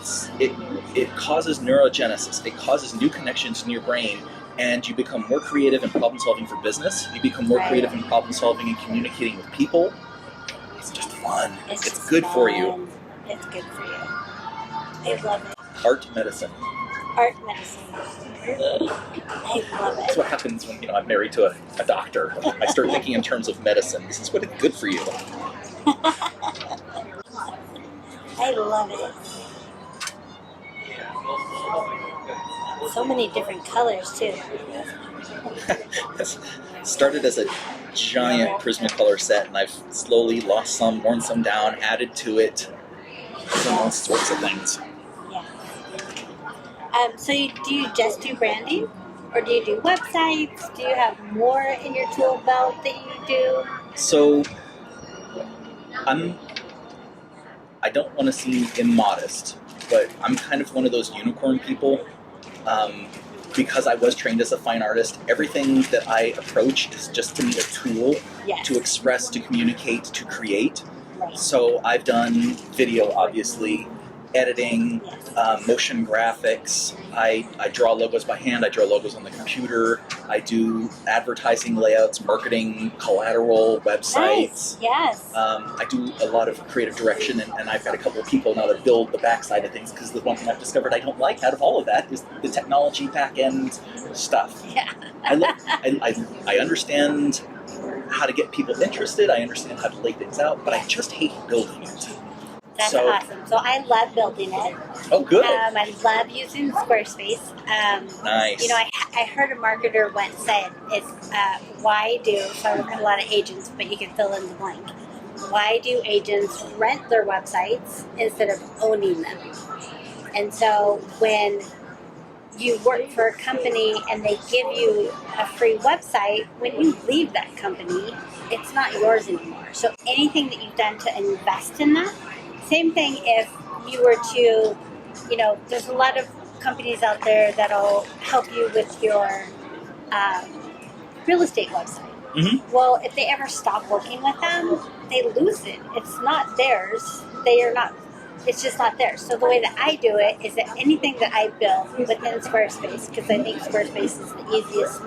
causes neurogenesis. It causes new connections in your brain, and you become more creative in problem solving for business. You become more creative in problem solving and communicating with people. It's just fun. It's good for you. It's good for you. I love it. Art medicine. Art medicine. I love That's it. what happens when I'm married to a doctor. I start thinking in terms of medicine. This is what it's good for you. I love it. So many different colors too. This started as a giant Prismacolor set, and I've slowly lost some, worn some down, added to it, done all sorts of things. Yeah. So do you just do branding? Or do you do websites? Do you have more in your tool belt that you do? So, I don't want to seem immodest, but I'm kind of one of those unicorn people. because I was trained as a fine artist, everything that I approach is just to me a tool to express, to communicate, to create. Right. So I've done video, obviously, editing, motion graphics. I draw logos by hand. I draw logos on the computer. I do advertising layouts, marketing, collateral, websites. Nice. Yes. I do a lot of creative direction, and I've got a couple of people now that build the backside of things, because the one thing I've discovered I don't like out of all of that is the technology back-end stuff. Yeah. I understand how to get people interested. I understand how to lay things out, but I just hate building it. That's awesome. So I love building it. Oh, good. I love using Squarespace. Nice. You know, I heard a marketer once said, why do, so I work with a lot of agents, but you can fill in the blank. Why do agents rent their websites instead of owning them? And so when you work for a company and they give you a free website, when you leave that company, it's not yours anymore. So anything that you've done to invest in that, same thing if you were to, you know, there's a lot of companies out there that'll help you with your real estate website. Mm-hmm. Well, if they ever stop working with them, they lose it. It's not theirs. They are not, it's just not theirs. So the way that I do it is that anything that I build within Squarespace, because I think Squarespace is the easiest.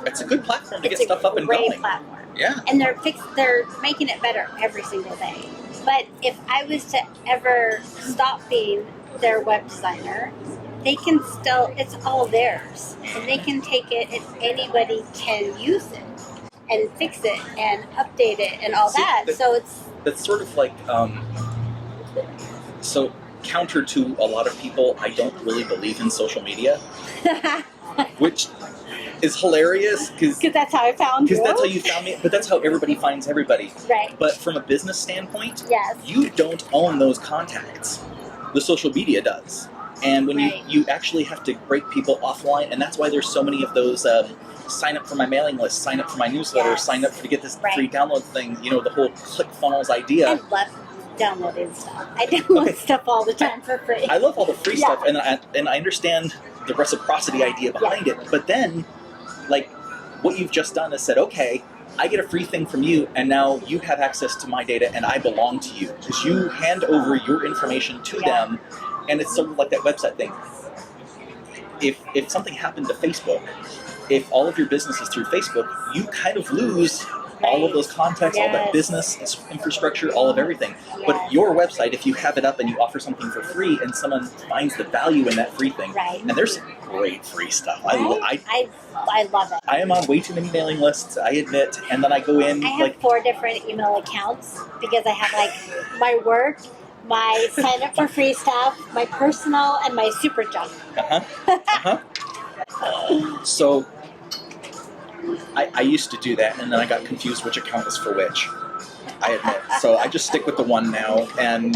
It's a good platform to get stuff up and going. It's a great platform. Yeah. And they're making it better every single day. But if I was to ever stop being their web designer, they can still, it's all theirs. And they can take it and anybody can use it and fix it and update it and all that. So that's sort of like, so counter to a lot of people, I don't really believe in social media, which is hilarious because that's how I found you. Because that's how you found me, but that's how everybody finds everybody. Right. But from a business standpoint, yes, you don't own those contacts. The social media does. And when you actually have to break people offline, and that's why there's so many of those sign up for my mailing list, sign up for my newsletter, sign up to get this free download thing, you know, the whole ClickFunnels idea. I love downloading stuff. I download stuff all the time for free. I love all the free stuff, and I understand the reciprocity idea behind it, but then, like, what you've just done is said, okay, I get a free thing from you, and now you have access to my data, and I belong to you, because you hand over your information to them, and it's sort of like that website thing. If something happened to Facebook, if all of your business is through Facebook, you kind of lose all of those contacts, all that business infrastructure, all of everything. But your website, if you have it up and you offer something for free and someone finds the value in that free thing, and there's some great free stuff. I love it. I am on way too many mailing lists, I admit, and then I go in. I have 4 different email accounts because I have like my work, my sign up for free stuff, my personal, and my super junk. So I used to do that, and then I got confused which account was for which, I admit. So I just stick with the one now, and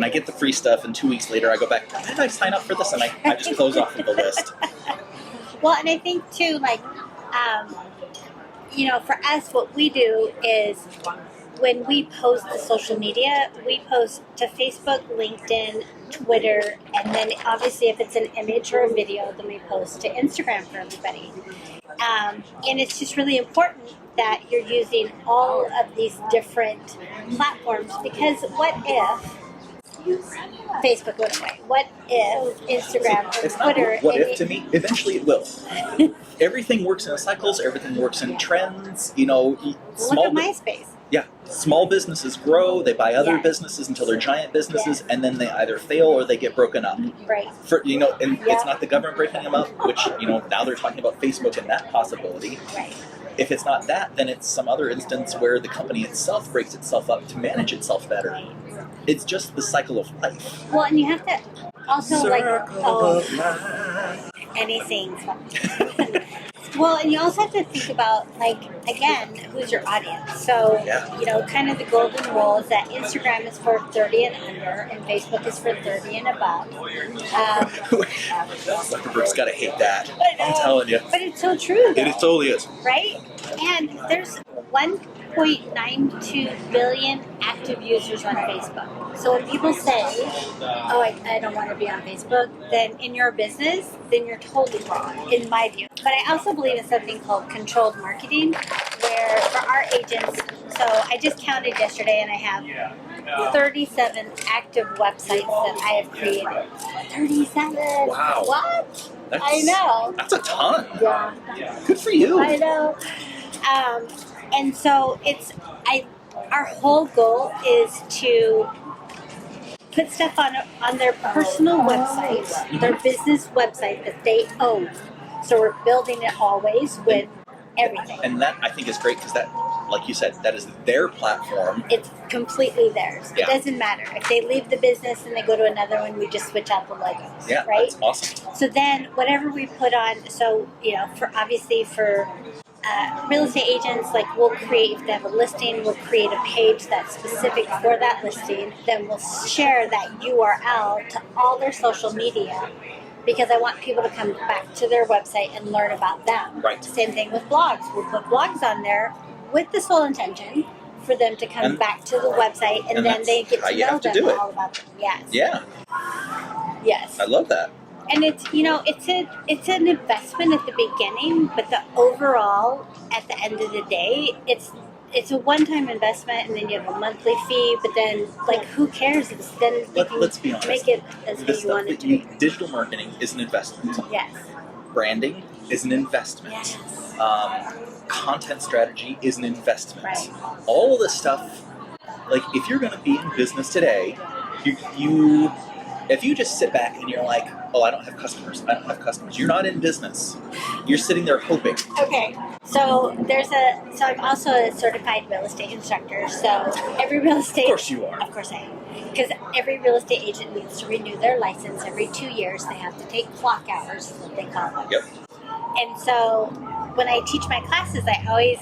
I get the free stuff, and 2 weeks later I go back, why did I sign up for this? And I just close off of the list. Well, and I think too, like, you know, for us, what we do is when we post to social media, we post to Facebook, LinkedIn, Twitter, and then obviously if it's an image or a video, then we post to Instagram for everybody. And it's just really important that you're using all of these different platforms, because what if Facebook went away? What if Instagram or it's Twitter? Not what if to me? Eventually it will. Everything works in cycles. Everything works in trends. You know, look at MySpace. Yeah, small businesses grow. They buy other businesses until they're giant businesses, and then they either fail or they get broken up. Right. You know, and it's not the government breaking them up, which, you know, now they're talking about Facebook and that possibility. Right. If it's not that, then it's some other instance where the company itself breaks itself up to manage itself better. Right. It's just the cycle of life. Well, and you have to also anything. Well, and you also have to think about, like, again, who's your audience. So, you know, kind of the golden rule is that Instagram is for 30 and under, and Facebook is for 30 and above. Zuckerberg's got to hate that. I'm telling you. But it's so true, though. It totally is. Right? And there's 1.92 billion active users on Facebook. So when people say, oh, I don't want to be on Facebook, then in your business, then you're totally wrong, in my view. But I also believe in something called controlled marketing, where for our agents, so I just counted yesterday and I have 37 active websites that I have created. 37! Wow. What? I know. That's a ton. Yeah. Good for you. I know. And so our whole goal is to put stuff on their personal website, their business website that they own. So we're building it always with everything. And that, I think, is great because that, like you said, that is their platform. It's completely theirs. Yeah. It doesn't matter. If they leave the business and they go to another one, we just switch out the logos. Yeah, right? That's awesome. So then whatever we put on, so, for real estate agents, like we'll create, if they have a listing, we'll create a page that's specific for that listing. Then we'll share that URL to all their social media because I want people to come back to their website and learn about them. Right. Same thing with blogs. We'll put blogs on there with the sole intention for them to come back to the website and then they get to know them all about them. Yes. Yeah. Yes. I love that. And it's it's an investment at the beginning, but the overall at the end of the day, it's a one-time investment, and then you have a monthly fee. But then, like, who cares? Let's be honest. Make it as you want it to be. Digital marketing is an investment. Yes. Branding is an investment. Yes. Content strategy is an investment. Right. All of this stuff, like, if you're going to be in business today, if you just sit back and you're like, oh, I don't have customers, you're not in business. You're sitting there hoping. Okay, so I'm also a certified real estate instructor, so every real estate... Of course you are. Of course I am. Because every real estate agent needs to renew their license every 2 years. They have to take clock hours, is what they call them. Yep. And so when I teach my classes, I always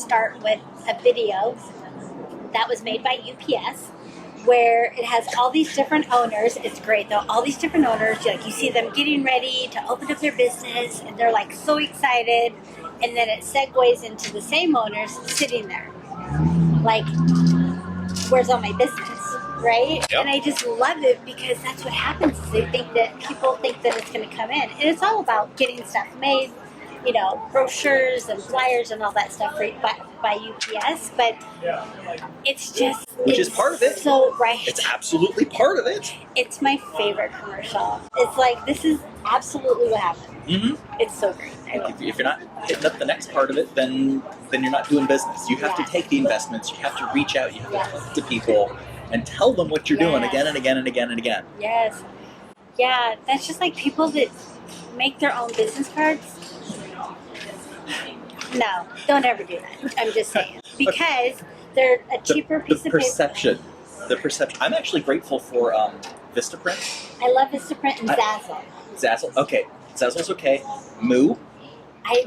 start with a video that was made by UPS, where it has all these different owners. It's great though. All these different owners, like you see them getting ready to open up their business and they're like so excited, and then it segues into the same owners sitting there like, where's all my business, right? Yep. And I just love it because that's what happens. People think that it's going to come in, and it's all about getting stuff made, brochures and flyers and all that stuff by UPS, but it's just... Which is part of it. So, right. It's absolutely part of it. It's my favorite commercial. It's like, this is absolutely what happened. Mm-hmm. It's so great. If you're not hitting up the next part of it, then you're not doing business. You have to take the investments, you have to reach out, you have to talk to people and tell them what you're doing again and again and again and again. Yes. Yeah, that's just like people that make their own business cards. No, don't ever do that. I'm just saying. Because they're a cheaper piece of paper. The perception. I'm actually grateful for Vistaprint. I love Vistaprint and Zazzle. Zazzle, okay. Zazzle's okay. Moo. I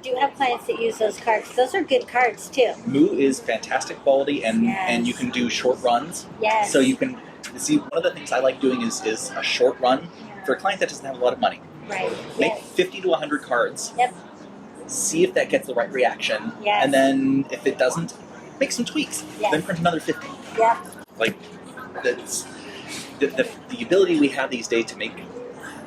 do have clients that use those cards. Those are good cards too. Moo is fantastic quality, and you can do short runs. Yes. So you can see, one of the things I like doing is a short run for a client that doesn't have a lot of money. Right. Make 50 to 100 cards. Yep. See if that gets the right reaction. Yes. And then if it doesn't, make some tweaks. Yes. Then print another 50. Yep. Like, that's the ability we have these days to make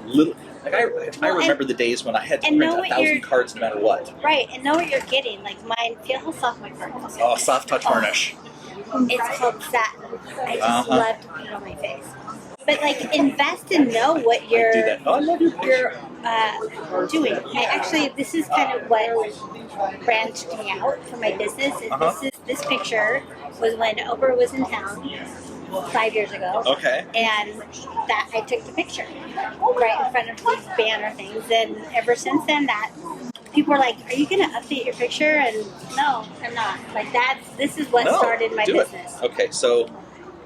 little... Like, I remember the days when I had to print 1,000 cards no matter what. Right, and know what you're getting. Like mine, feel how soft my card is. Oh, soft touch varnish. It's called satin. I just love to put it on my face. But like, invest and know what you're doing. This is kind of what branched me out for my business. This picture was when Oprah was in town 5 years ago. Okay. And that I took the picture right in front of these banner things, and ever since then, that people were like, "Are you going to update your picture?" And no, I'm not. Like this is what started my business. Okay, so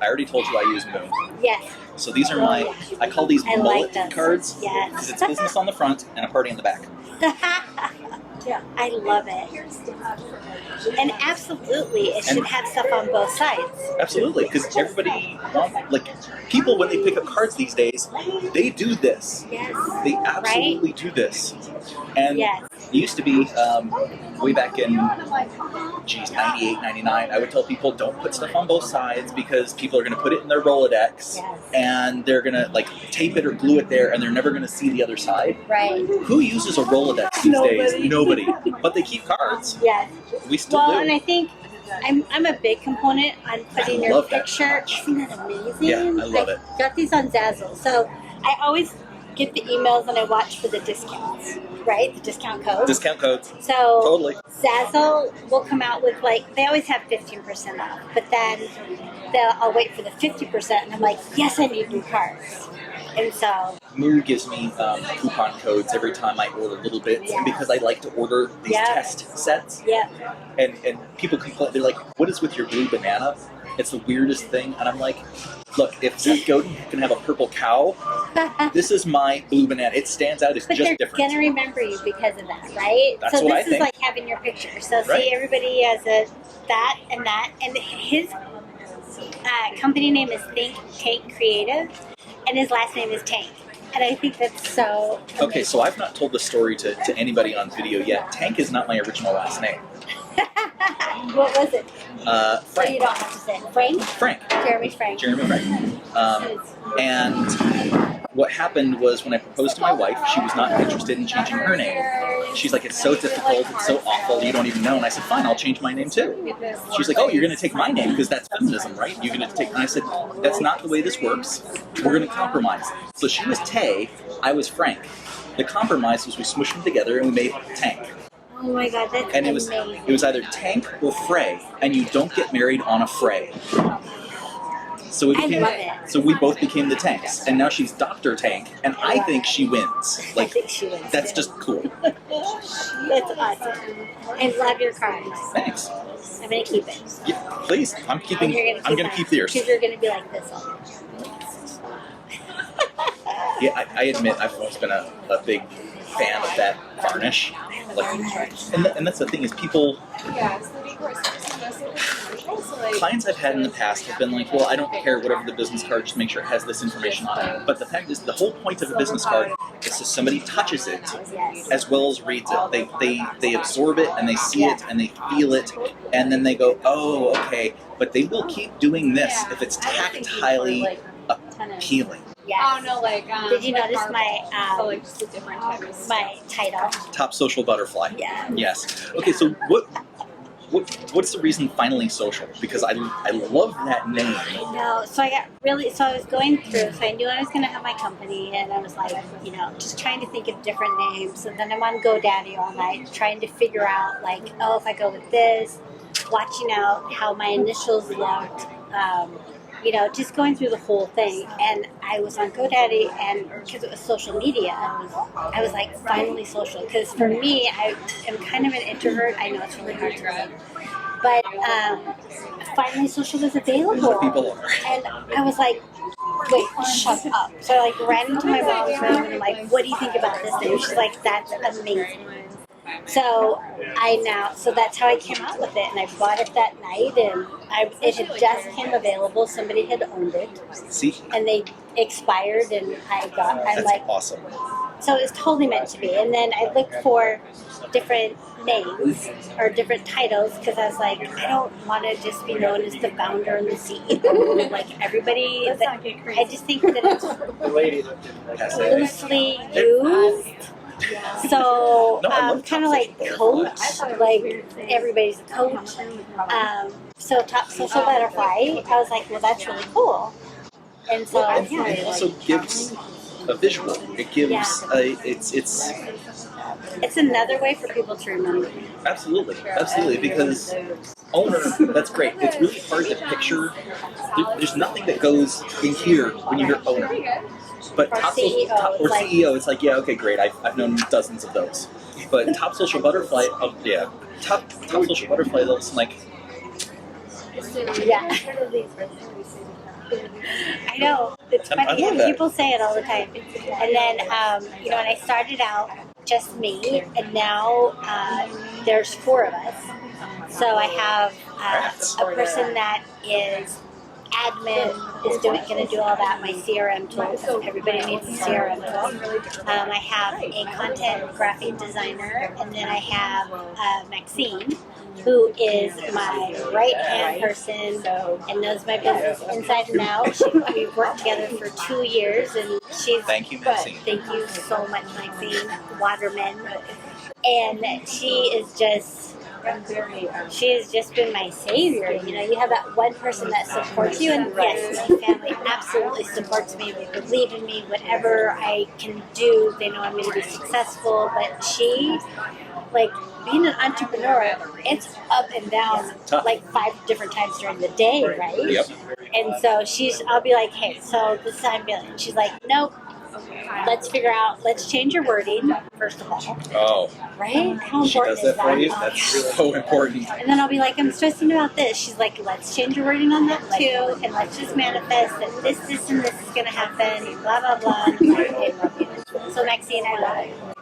I already told you I use Moon. Yes. So these are I call these mullet cards. Yes. Because it's business on the front and a party in the back. Yeah, I love it. And absolutely, it should have stuff on both sides. Absolutely, because everybody people when they pick up cards these days, they do this. Yes. They absolutely do this. And It used to be way back in, 98, 99, I would tell people don't put stuff on both sides because people are going to put it in their Rolodex and they're going to like tape it or glue it there and they're never going to see the other side. Right. Who uses a Rolodex these days? Nobody. But they keep cards. Yes. We still do. And I think I'm a big component on putting your picture. Isn't that amazing? Yeah, I love it. Got these on Zazzle. So I always get the emails and I watch for the discounts, right? The discount codes. Discount codes. So Totally. Zazzle will come out with they always have 15% off, but then I'll wait for the 50% and I'm like, yes, I need new cards. And so Moo gives me coupon codes every time I order little bits because I like to order these test sets. Yeah. And people complain, they're like, what is with your blue banana? It's the weirdest thing. And I'm like, look, if Seth Godin can have a purple cow, this is my blue banana. It stands out. It's just different. But they're going to remember you because of that, right? That's what I think. So this is like having your picture. So see, everybody has that. And his company name is Think Tank Creative, and his last name is Tank. And I think that's so amazing. Okay, so I've not told this story to anybody on video yet. Tank is not my original last name. What was it? Frank. So you don't have to say Frank? Frank. Jeremy Frank. And what happened was when I proposed to my wife, she was not interested in changing her name. She's like, it's so difficult, it's so awful, you don't even know. And I said, fine, I'll change my name too. She's like, oh, you're going to take my name because that's feminism, right? You're going to take. And I said, that's not the way this works. We're going to compromise. So she was Tay, I was Frank. The compromise was we smushed them together and we made Tank. Oh my God, that's and amazing. It was either Tank or Frey, and you don't get married on a Frey. So we became, I love it. So we both became the Tanks, and now she's Dr. Tank, and I think she wins. I think she wins. That's too. just cool. That's awesome. I love your cards. Thanks. I'm gonna keep it. Yeah, please. I'm gonna keep yours. Because you're gonna be like this all. Yeah, I admit I've always been a big fan of that varnish. And that's the thing is people. Clients I've had in the past have been like, well, I don't care, whatever the business card, just make sure it has this information on it. But the fact is, the whole point of a business card is so somebody touches it as well as reads it. They absorb it and they see it and they feel it and then they go, oh, okay. But they will keep doing this if it's tactilely appealing. Yes. Oh no, did you notice my just a different type of my title? Top social butterfly. Yeah. Yes. Okay, so what's the reason finally social? Because I love that name. I know. So I was going through, so I knew I was going to have my company, and I was like, just trying to think of different names. So then I'm on GoDaddy all night trying to figure out, like, oh, if I go with this, watching out how my initials looked, just going through the whole thing. And I was on GoDaddy, and because it was social media, I was like, finally social. Because for me, I am kind of an introvert. I know it's really hard to say. But finally social was available. People are. And I was like, wait, shut up. So I ran into my mom's room, and I'm like, what do you think about this thing? She's like, that's amazing. So that's how I came out with it, and I bought it that night, and it had just came available. Somebody had owned it. See? And they expired, and That's like, awesome. so it was totally meant to be. And then I looked for different names or different titles because I was like, I don't want to just be known as the founder and the CEO. Like everybody, I just think that it's loosely used. So kind of like coach, like everybody's a coach. So Top Social Butterfly, I was like, well, that's really cool. And so it also gives a visual. It gives it's another way for people to remember. Absolutely, because owner, that's great. It's really hard to picture. There's nothing that goes in here when you hear owner. But CEO, it's like, yeah, okay, great. I've known dozens of those. But Top Social Butterfly, Top Social Butterfly looks like. Yeah. I know. It's funny. I love that. People say it all the time. And then, when I started out, just me, and now there's 4 of us. So I have a person that is admin is going to do all that. My CRM tool. Everybody needs a CRM tool. I have a content graphic designer, and then I have Maxine, who is my right-hand person and knows my business inside and out. We've worked together for 2 years, and she's... Thank you, Maxine. Thank you so much, Maxine Waterman. And she has just been my savior. You know, you have that one person that supports you, and yes, my family absolutely supports me. They believe in me. Whatever I can do, they know I'm going to be successful. But she, like, being an entrepreneur, it's up and down like 5 different times during the day, right? Yep. And so I'll be like, hey, so this is how I'm feeling. She's like, nope. Let's change your wording, first of all. Oh. Right? How She important does that for you? is that? That's so important. And then I'll be like, I'm stressing about this. She's like, let's change your wording on that too, and let's just manifest that this, and this is going to happen, blah, blah, blah. And I'm like, okay, love you. So Maxine, I love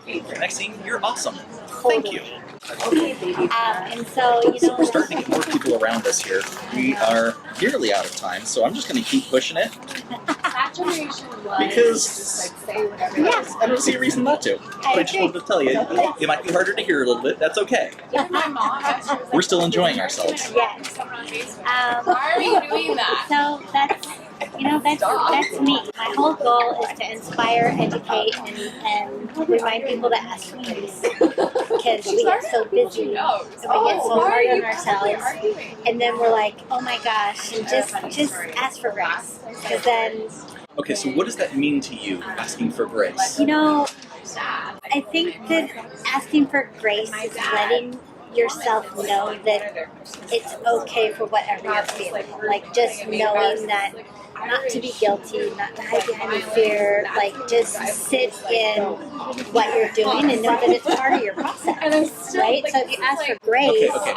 it. Maxine, you're awesome. Totally. Thank you. And so, We're starting to get more people around us here. We are nearly out of time, so I'm just going to keep pushing it. Because I don't see a reason not to. But I just wanted to tell you, it might be harder to hear a little bit. That's okay. We're still enjoying ourselves. Yes. Why are you doing that? So that's me. My whole goal is to inspire, educate, and remind people to ask for grace. Because we get so busy and we get so hard on ourselves, and then we're like, oh my gosh, and just ask for grace. Because then, Okay, so what does that mean to you, asking for grace? you know, I think that asking for grace is letting yourself know that it's okay for whatever you're feeling. Like, just knowing that not to be guilty, not to hide behind the fear, like, just sit in what you're doing and know that it's part of your process, right? So if you ask for grace... Okay.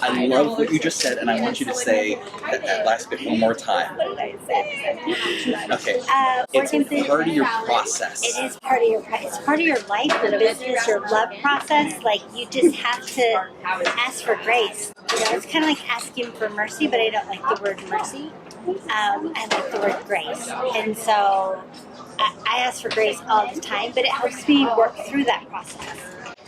I love what you just said, and I want you to say that last bit one more time. What did I say? Okay. It's part of your process. It is part of your process. It's part of your life, your business, your love process. Like, you just have to ask for grace. You know, it's kind of like asking for mercy, but I don't like the word mercy. I like the word grace. And so I ask for grace all the time, but it helps me work through that process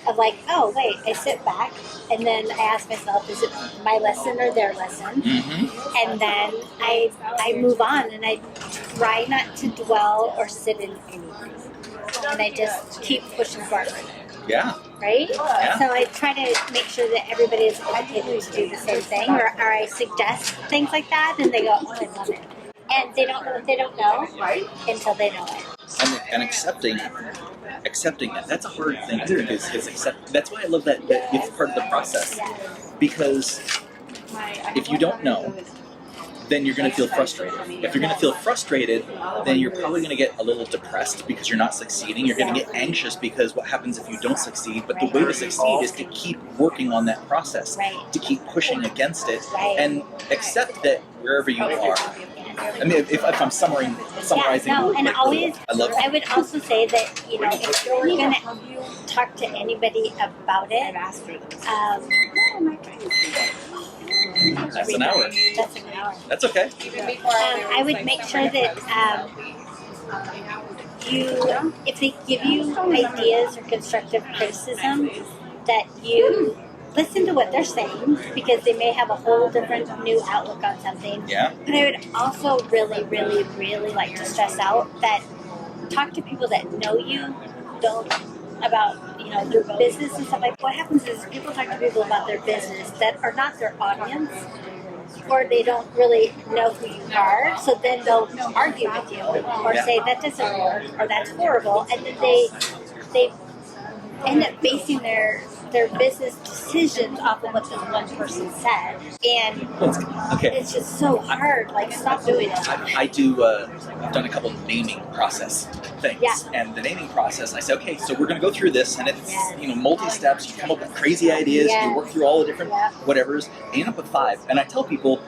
of like, oh, wait, I sit back and then I ask myself, is it my lesson or their lesson? Mm-hmm. And then I move on, and I try not to dwell or sit in anything. And I just keep pushing forward. Yeah. Right? Yeah. So I try to make sure that everybody is educated to do the same thing, or I suggest things like that, and they go, oh, I love it. And they don't know what they don't know until they know it. And accepting it, that's a hard thing, I think, is accept. That's why I love that it's part of the process. Because if you don't know, then you're going to feel frustrated. If you're going to feel frustrated, then you're probably going to get a little depressed because you're not succeeding. You're going to get anxious because what happens if you don't succeed? But the way to succeed is to keep working on that process, to keep pushing against it, and accept that wherever you are. I mean, if I'm summarizing. And always, I would also say that, you know, if you're going to talk to anybody about it, that's an hour. That's an hour. That's okay. I would make sure that if they give you ideas or constructive criticism, that you listen to what they're saying, because they may have a whole different new outlook on something. Yeah. But I would also really, really, really like to stress out that talk to people that know you, about, you know, your business and stuff. Like, what happens is people talk to people about their business that are not their audience, or they don't really know who you are, so then they'll argue with you or say that doesn't work or that's horrible, and then they end up basing their business decisions off of what this one person said, and it's just so hard. Like, stop doing it. I do. I've done a couple of naming process things, and the naming process. I say, okay, so we're going to go through this, and it's multi steps. You come up with crazy ideas. You work through all the different whatevers. And you end up with 5. And I tell people,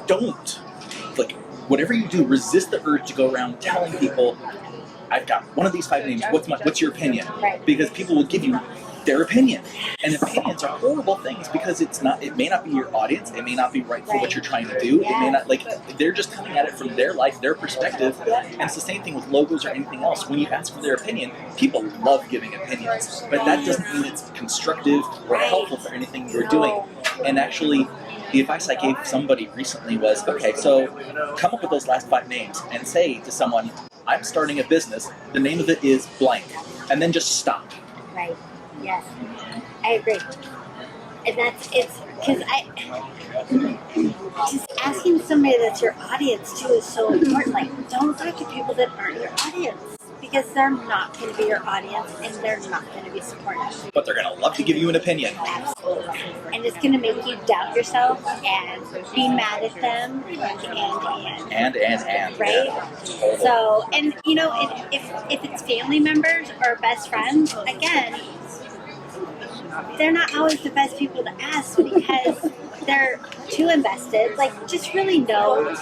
don't, like, whatever you do, resist the urge to go around telling people, I've got one of these 5 names. What's your opinion? Right. Because people will give you their opinion. And opinions are horrible things because it may not be your audience, it may not be right for what you're trying to do, it may not, they're just coming at it from their life, their perspective, and it's the same thing with logos or anything else. When you ask for their opinion, people love giving opinions, but that doesn't mean it's constructive or helpful for anything you're doing. And actually, the advice I gave somebody recently was, okay, so come up with those last 5 names and say to someone, I'm starting a business, the name of it is blank, and then just stop. Right. Yes. I agree. And it's because just asking somebody that's your audience too is so important. Like, don't talk to people that aren't your audience because they're not going to be your audience and they're not going to be supportive. But they're going to love to give you an opinion. Absolutely. And it's going to make you doubt yourself and be mad at them and. Right? Yeah. So, and you know, if it's family members or best friends, again, they're not always the best people to ask because they're too invested. Like, just really know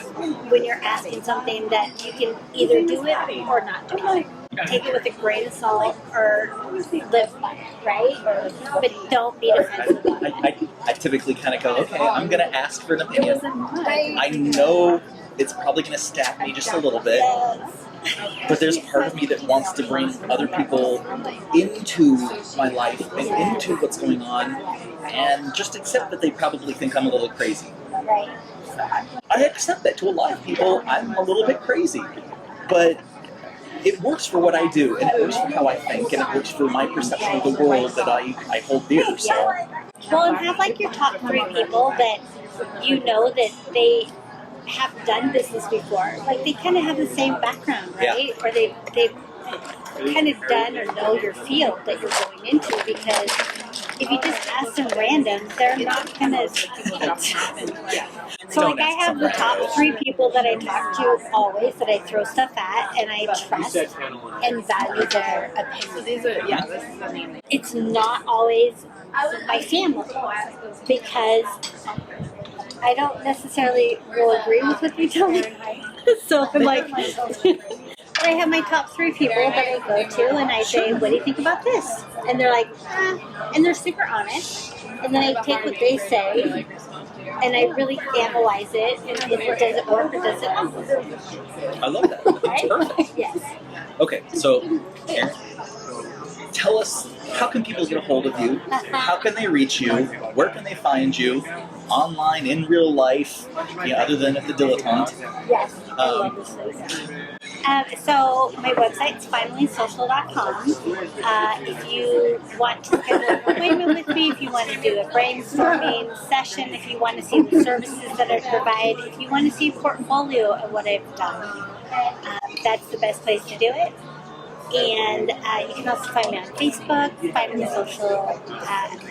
when you're asking something that you can either do it or not do it. Take it with a grain of salt or live by it, right? But don't be defensive. I typically kind of go, okay, I'm going to ask for an opinion. I know it's probably going to stab me just a little bit. But there's part of me that wants to bring other people into my life and into what's going on and just accept that they probably think I'm a little crazy. Right. I accept that to a lot of people. I'm a little bit crazy. But it works for what I do, and it works for how I think, and it works for my perception of the world that I hold dear. So. Well, and have like your top 3 people that you know that they have done business before. Like, they kind of have the same background, right? Yeah. Or they've kind of done or know your field that you're going into, because if you just ask them random, they're not going to So like, I have the top 3 people that I talk to always, that I throw stuff at, and I trust and value their opinion. It's not always my family, because I don't necessarily will agree with what they tell me. So I'm like, but I have my top 3 people that I go to, and I say, what do you think about this? And they're like, and they're super honest. And then I take what they say, and I really analyze it, and if it doesn't work or does it not. I love that. That's Right? perfect. Yes. Okay, so Erin, tell us, how can people get a hold of you? How can they reach you? Where can they find you? Online, in real life, other than at the Dilettante? Yes. I love this place. So my website's finallysocial.com. If you want to schedule an appointment with me, if you want to do a brainstorming session, if you want to see the services that I provide, if you want to see a portfolio of what I've done, that's the best place to do it. And you can also find me on Facebook, Finally Social,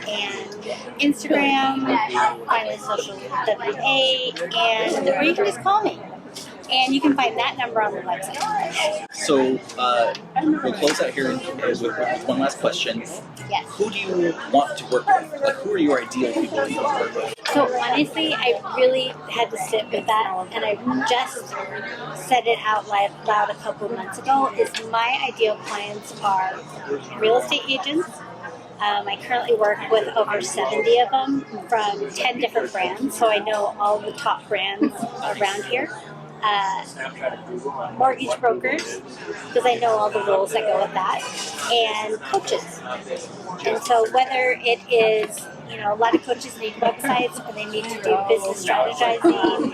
and Instagram, Finally Social WA, or you can just call me. And you can find that number on the website. So we'll close out here with one last question. Yes. Who do you want to work with? Like, who are your ideal people that you want to work with? So honestly, I really had to sit with that, and I just said it out loud a couple of months ago, is my ideal clients are real estate agents. I currently work with over 70 of them from 10 different brands, so I know all the top brands around here. Mortgage brokers, because I know all the rules that go with that, and coaches. And so whether it is, a lot of coaches need websites, or they need to do business strategizing,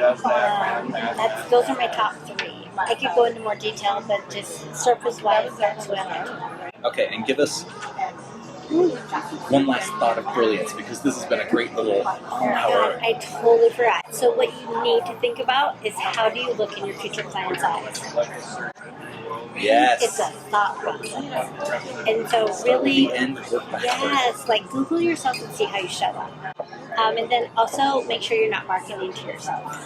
those are my top 3. I could go into more detail, but just surface-wise, that's what I like. Okay, and give us one last thought of brilliance, because this has been a great little hour. I totally forgot. So what you need to think about is, how do you look in your future client's eyes? Yes. It's a thought process. And so really, yes, like Google yourself and see how you show up. And then also make sure you're not marketing to yourself.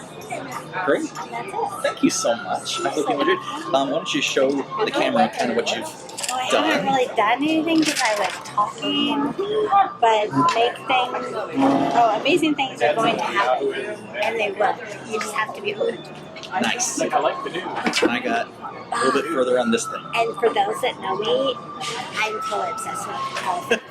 Great. And that's it. Thank you so much. I hope you enjoyed. Why don't you show the camera kind of what you've I done? haven't really done anything because I was talking, but amazing things are going to happen, and they will. You just have to be open to it. Nice. Like I like the news. And I got a little bit further on this thing. And for those that know me, I'm totally obsessed with elephants.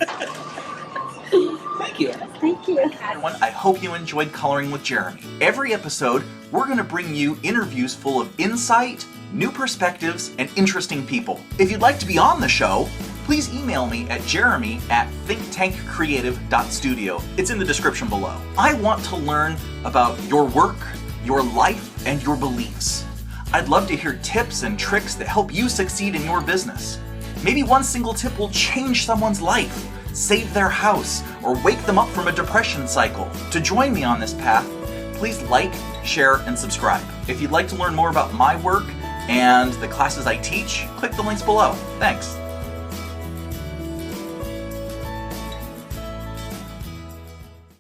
Thank you. Thank you. Everyone, I hope you enjoyed Coloring with Jeremy. Every episode, we're going to bring you interviews full of insight, new perspectives, and interesting people. If you'd like to be on the show, please email me at jeremy@thinktankcreative.studio. It's in the description below. I want to learn about your work, your life, and your beliefs. I'd love to hear tips and tricks that help you succeed in your business. Maybe one single tip will change someone's life, save their house, or wake them up from a depression cycle. To join me on this path, please like, share, and subscribe. If you'd like to learn more about my work and the classes I teach, click the links below. Thanks.